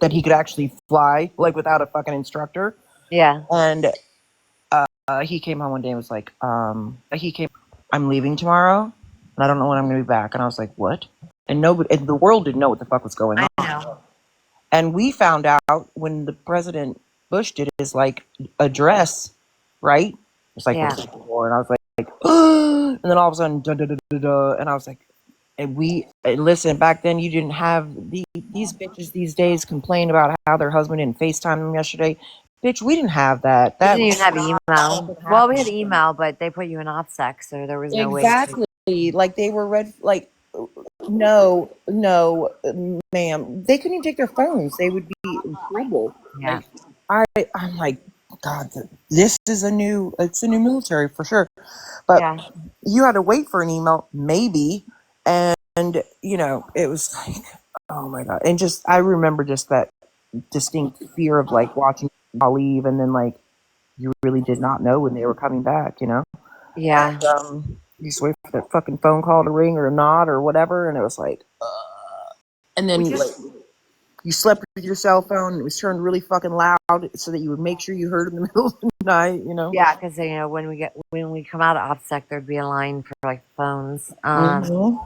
that he could actually fly like without a fucking instructor. Yeah. And he came home one day and was like, I'm leaving tomorrow and I don't know when I'm going to be back. And I was like, what? And the world didn't know what the fuck was going on. I know. And we found out when the President Bush did his like address, right? It's like, and I was like, and then all of a sudden, da, da, da, da, da, and I was like, and listen, back then you didn't have these bitches these days complain about how their husband didn't FaceTime them yesterday. Bitch, we didn't have that. We That didn't was even have not email. fucking Well, we had happening. email, but they put you in OPSEC, so there was no way to. Exactly. Like they were red. Like no, no, ma'am. They couldn't even take their phones. They would be in trouble. Yeah. Like I'm like, God, this is it's a new military for sure. But Yeah. you had to wait for an email, maybe, and it was like, oh my God. And just I remember just that distinct fear of like watching people leave, and then like you really did not know when they were coming back, Yeah. And you just wait for that fucking phone call to ring or not or whatever, and it was like, and then like you slept with your cell phone. It was turned really fucking loud so that you would make sure you heard in the middle of the night. Yeah, because when we come out of OPSEC, there'd be a line for like phones. Mm-hmm.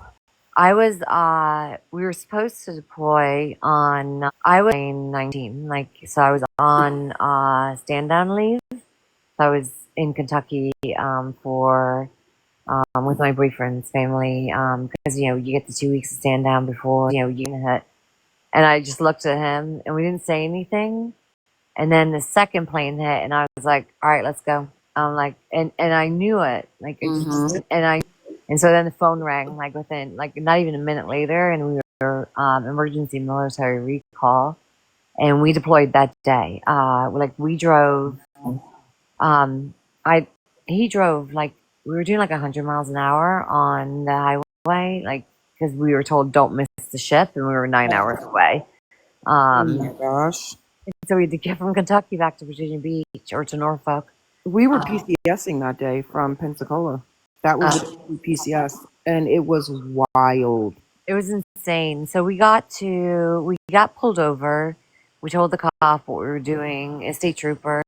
We were supposed to deploy on. I was 19, like so. I was on stand down leave. I was in Kentucky for with my boyfriend's family because you get the 2 weeks of stand down before you can hit. And I just looked at him, and we didn't say anything. And then the second plane hit, and I was like, "All right, let's go." I'm like, and I knew it, like it just, and so then the phone rang, like within like not even a minute later, and we were emergency military recall, and we deployed that day. Like we drove, I he drove like we were doing like 100 miles an hour on the highway, like because we were told don't miss the ship, and we were 9 hours away. Oh my gosh. So we had to get from Kentucky back to Virginia Beach or to Norfolk. We were PCSing that day from Pensacola. That was PCS, and it was wild. It was insane. So we got pulled over. We told the cop what we were doing, a state trooper,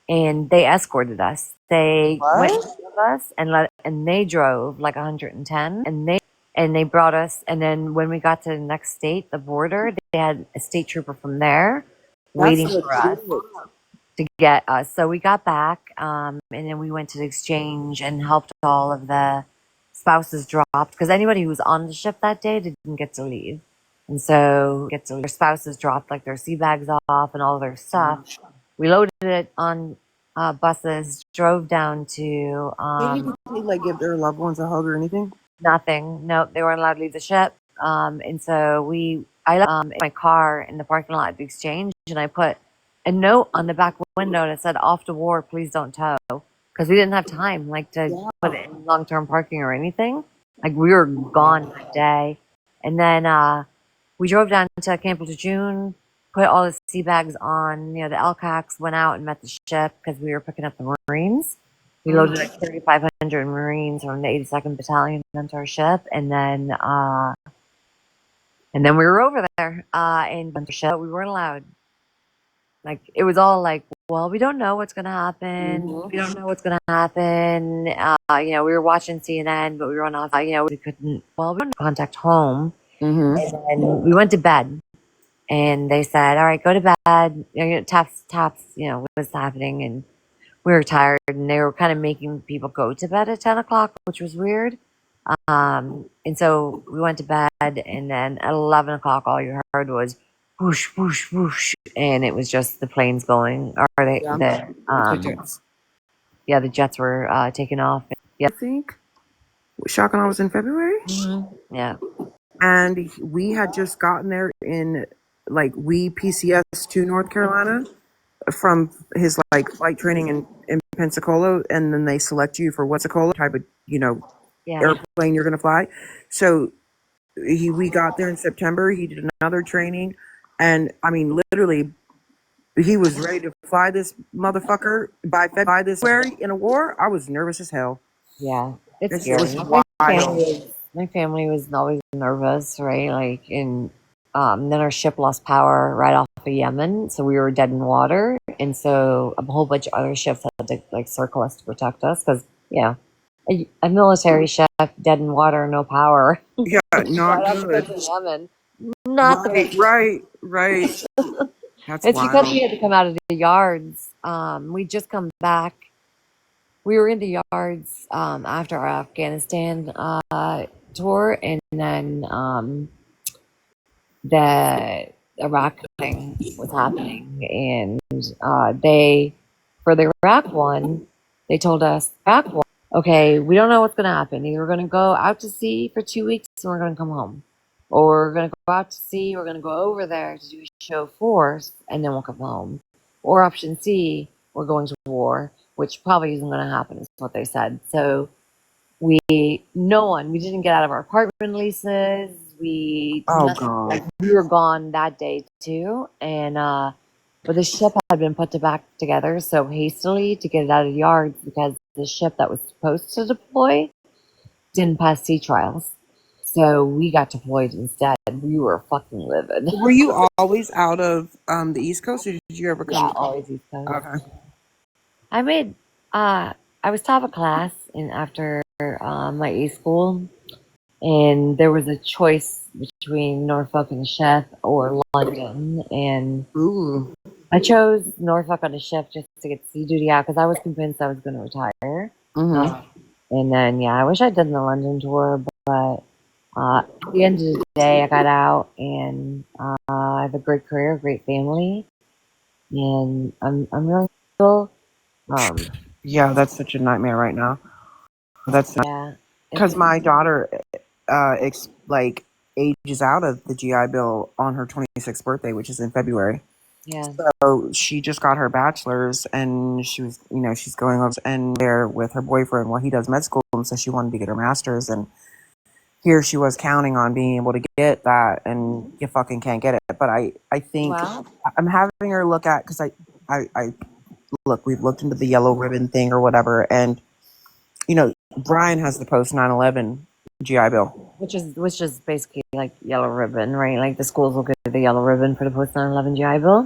and they escorted us. They went What? with us and they drove like 110, and they brought us. And then when we got to the next state, the border, they had a state trooper from there waiting for us to get us. So we got back, and then we went to the exchange and helped all of the spouses dropped because anybody who was on the ship that day didn't get to leave. And so their spouses dropped like their sea bags off and all their stuff. We loaded it on buses, drove down to They like give their loved ones a hug or anything? nothing. No, they weren't allowed to leave the ship. And so I left my car in the parking lot at the exchange, and I put a note on the back window that said "Off to war, please don't tow," because we didn't have time like to put it in long-term parking or anything. Like we were gone that day, and then we drove down to Camp Lejeune, put all the sea bags on. The LCACs went out and met the ship because we were picking up the Marines. We loaded like 3,500 Marines from the 82nd Battalion onto our ship, and then we were over there and the ship. We weren't allowed. Like it was all like, well, we don't know what's gonna happen. We don't know what's gonna happen. We were watching CNN, but we were on off. We couldn't. Well, we couldn't contact home, and then we went to bed. And they said, "All right, go to bed." Taps. What was happening, and we were tired, and they were kind of making people go to bed at 10 o'clock, which was weird. And so we went to bed, and then at 11 o'clock, all you heard was whoosh, whoosh, whoosh, and it was just the planes going, or the jets were taking off. I think Shotgun was in February. Mm-hmm. Yeah, and we had just gotten there in like we PCS to North Carolina from his like flight training in Pensacola, and then they select you for what's a cola type of airplane you're going to fly. So we got there in September. He did another training, and I mean literally he was ready to fly this motherfucker by this February in a war. I was nervous as hell. Yeah, it's It was scary. wild. My family was always nervous, right? Like, and then our ship lost power right off of Yemen, so we were dead in water, and so a whole bunch of other ships had to like circle us to protect us because a military ship dead in water, no power. Yeah, not right good. off of Yemen, not the best. Right. That's It's wild. because we had to come out of the yards. We just come back we were in the yards after our Afghanistan tour, and then the Iraq thing was happening, and they, for the Iraq one, they told us, Iraq one, okay, we don't know what's going to happen. Either we're going to go out to sea for 2 weeks and we're going to come home, or we're going to go out to sea, we're going to go over there to do a show force, and then we'll come home. Or option C, we're going to war, which probably isn't going to happen, is what they said. So we didn't get out of our apartment leases. Oh God. We were gone that day too. And, but the ship had been put back together so hastily to get it out of the yards because the ship that was supposed to deploy didn't pass sea trials. So we got deployed instead. We were fucking livid. Were you always out of the East Coast, or did you ever come? Yeah, always East Coast. Okay. I made, I was top of class after my A school, and there was a choice between Norfolk and the ship or London, and Ooh. I chose Norfolk on the ship just to get sea duty out because I was convinced I was going to retire. Mm-hmm. And then, yeah, I wish I'd done the London tour, but at the end of the day, I got out, and I have a great career, great family, and I'm really cool. Yeah, that's such a nightmare right now. That's Yeah, because my daughter, ages out of the GI Bill on her 26th birthday, which is in February. yeah. So she just got her bachelor's, and she was, she's going over and there with her boyfriend while he does med school, and so she wanted to get her master's, and here she was counting on being able to get that, and you fucking can't get it. But I think Well, I'm having her look at, because I look, we've looked into the yellow ribbon thing or whatever, and Brian has the post 9/11 GI Bill. which is basically like yellow ribbon, right? Like the schools will get the yellow ribbon for the post 9/11 GI Bill.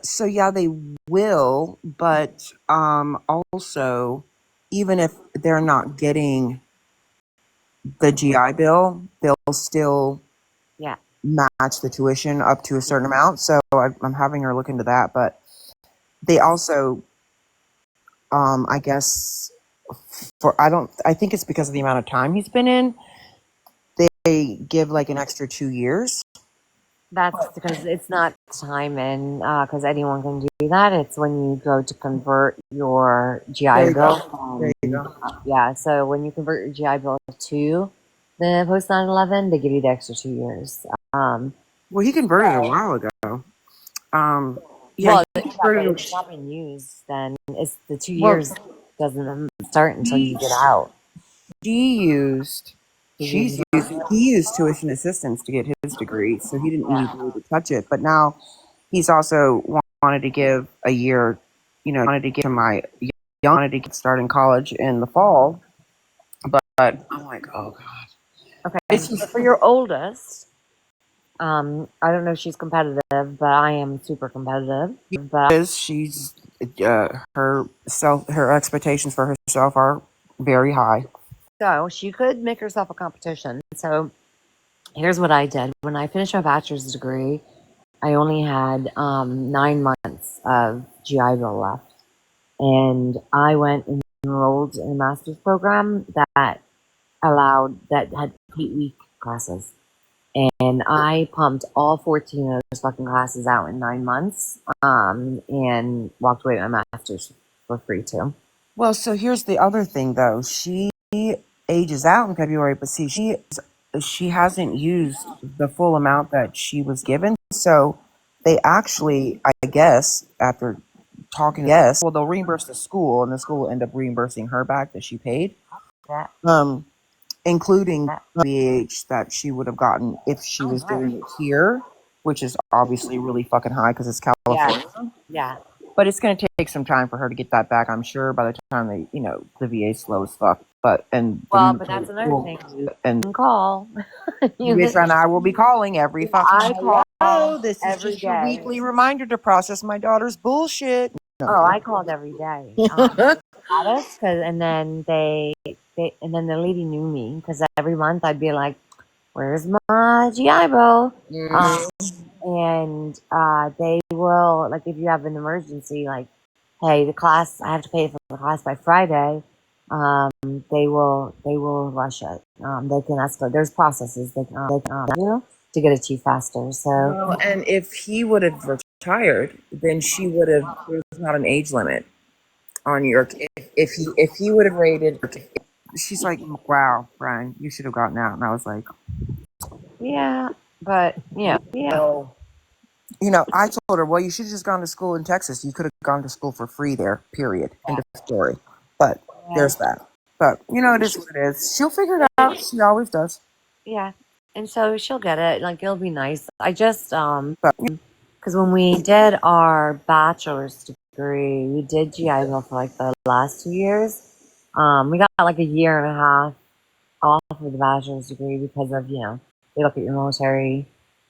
So yeah, they will, but also, even if they're not getting the GI Bill, they'll still Yeah. match the tuition up to a certain amount. So I'm having her look into that, but they also, I guess, I think it's because of the amount of time he's been in. They give like an extra 2 years. That's because it's not time in, because anyone can do that. It's when you go to convert your GI Bill. There you go. Yeah, so when you convert your GI Bill to the post 9/11, they give you the extra 2 years. Well, he converted a while ago. Yeah, Well, he if converted. it's not being used, then it's the 2 Well, years doesn't start until you get out. She used, She's he used tuition assistance to get his degree, so he didn't need really to touch it. But now he's also wanted to give a year, wanted to get to my young, wanted to get started in college in the fall. But I'm like, oh god, okay. So for your oldest, I don't know if she's competitive, but I am super competitive. But she's her expectations for herself are very high. so she could make herself a competition. So here's what I did. When I finished my bachelor's degree, I only had 9 months of GI Bill left. And I went and enrolled in a master's program that had 8-week classes. And I pumped all 14 of those fucking classes out in 9 months and walked away with my master's for free too. Well, so here's the other thing, though. She ages out in February, but see, she hasn't used the full amount that she was given. So they actually, I guess, after talking, well, they'll reimburse the school, and the school will end up reimbursing her back that she paid, including the VH that she would have gotten if she was doing it here, which is obviously really fucking high because it's California. Yeah. But it's going to take some time for her to get that back, I'm sure, by the time the VA slow as fuck. But that's another thing. You can call. Which and I will be calling every fucking call. Oh, this is just your weekly reminder to process my daughter's bullshit. Oh, I called every day. And then and then the lady knew me because every month I'd be like, "Where's my GI Bill?" And they will, like, if you have an emergency, like hey, the class, I have to pay for the class by Friday, um, they will rush it. They can escalate. There's processes they can to get it to you faster. So Well, and if he would have retired, then she would have. There's not an age limit on your. If he would have rated. She's like, wow, Brian, you should have gotten out. And I was like, yeah, but well, I told her, well, you should have just gone to school in Texas. You could have gone to school for free there, period. End of story. But yeah, there's that. But, it is what it is. She'll figure it out. She always does. yeah, and so she'll get it. Like it'll be nice. I just But, because when we did our bachelor's degree, we did GI Bill for like the last 2 years. We got like a year and a half off of the bachelor's degree because of they look at your military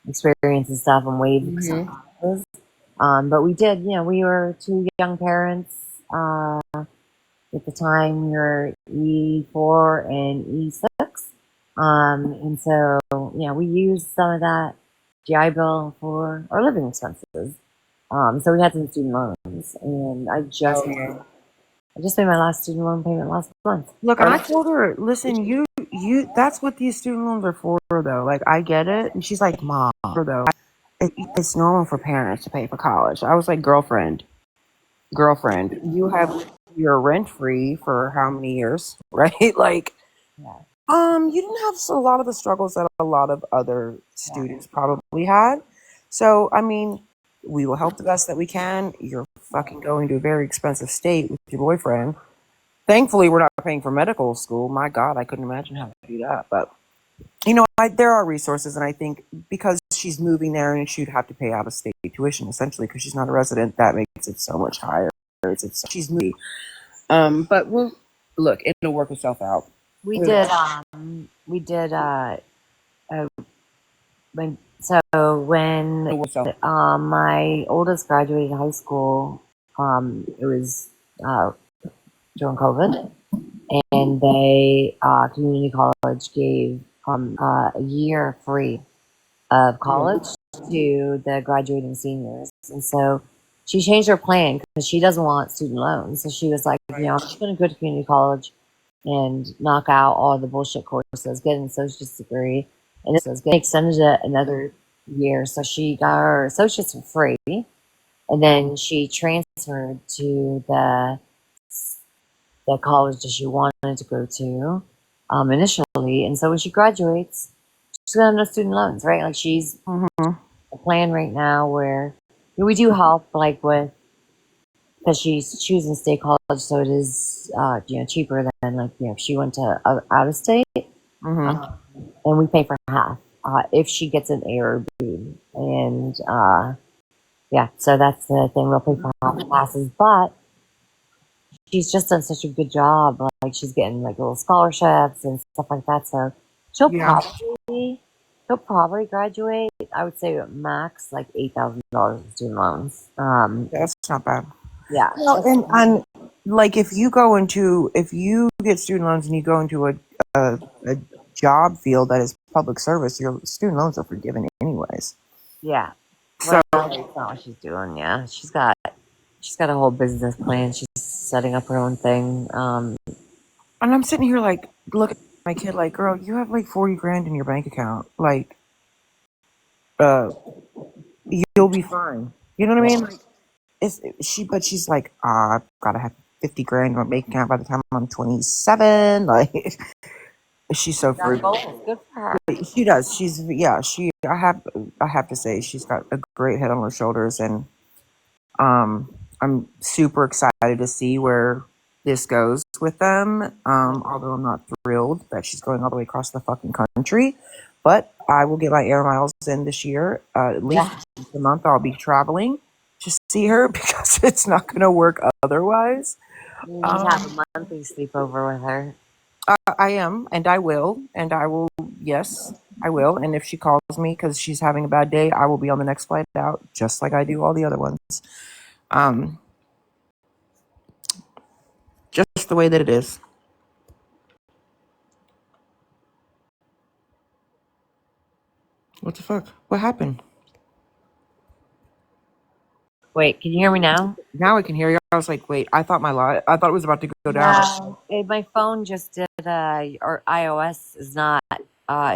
experience and stuff and waive some mhm. classes. But we did, we were two young parents. At the time, we were E4 and E6. And so, we used some of that GI Bill for our living expenses. So we had some student loans, and Oh, yeah. I just made my last student loan payment last month. Look, I told her, listen, that's what these student loans are for, though. Like, I get it. And she's like, Mom, though, it's normal for parents to pay for college. I was like, girlfriend, you're rent free for how many years, right? Like, Yeah, you didn't have a lot of the struggles that a lot of other students probably had. So, I mean, we will help the best that we can. You're fucking going to a very expensive state with your boyfriend. Thankfully, we're not paying for medical school. My God, I couldn't imagine having to do that. But there are resources, and I think because she's moving there and she'd have to pay out of state tuition essentially because she's not a resident, that makes it so much higher. She's moving. But we'll look. It'll work itself out. we It'll did. We did. Uh, when work itself. my oldest graduated high school, it was during COVID, and they community college gave a year free of college to the graduating seniors, and so she changed her plan because she doesn't want student loans. So she was like, I'm just going to go to community college and knock out all the bullshit courses, get an associate's degree, and then extended it another year. So she got her associates for free, and then she transferred to the college that she wanted to go to initially. And so when she graduates, she's gonna have no student loans, right? Like she's Mm-hmm. a plan right now where we do help, like with because she's choosing state college, so it is cheaper than like if she went to out of state, Mm-hmm. and we pay for half if she gets an A or a B, and yeah, so that's the thing. We'll pay for half the classes, but she's just done such a good job. Like she's getting like little scholarships and stuff like that. So she'll Yeah, probably graduate. I would say at max like $8,000 in student loans. that's not bad. Yeah, Well, and like if you get student loans and you go into a job field that is public service, your student loans are forgiven anyways. yeah. So, Well, that's not what she's doing. Yeah, she's got a whole business plan. She's setting up her own thing. and I'm sitting here like looking at my kid like, girl, you have like 40 grand in your bank account. Like, uh, you'll be fine. You know what I mean? Like, but she's like, I've gotta have 50 grand in my bank account by the time I'm 27. Like, she's so Got free. goals. Good for her. She does. I have to say she's got a great head on her shoulders, and I'm super excited to see where this goes with them. Although I'm not thrilled that she's going all the way across the fucking country, but I will get my air miles in this year. At least Yeah, once a month I'll be traveling to see her because it's not going to work otherwise. you need to have Um, a monthly sleepover with her. I am, and I will, yes, I will. And if she calls me because she's having a bad day, I will be on the next flight out, just like I do all the other ones. Um, just the way that it is. What the fuck? What happened? Wait, can you hear me now? Now I can hear you. I was like, wait, I thought it was about to go down. My phone just did. Or iOS is not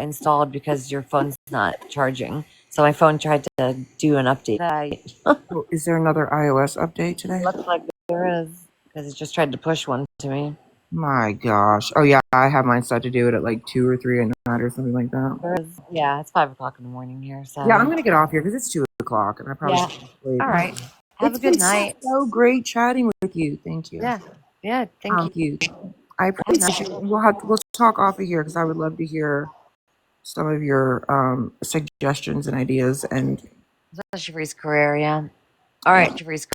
installed because your phone's not charging. So my phone tried to do an update. Oh, is there another iOS update today? Looks like there is because it just tried to push one to me. My gosh. Oh yeah, I have mine set to do it at like 2 or 3 at night or something like that. There is. Yeah, it's 5 o'clock in the morning here. So Yeah, I'm gonna get off here because it's 2 o'clock and I probably yeah. should sleep. All right. Have It's a good been night. so great chatting with you. Thank you. Yeah. Yeah. Thank you. Thank you. I appreciate it. We'll talk off of here because I would love to hear some of your suggestions and ideas and Especially for his career. Yeah. All right, Jeffrey's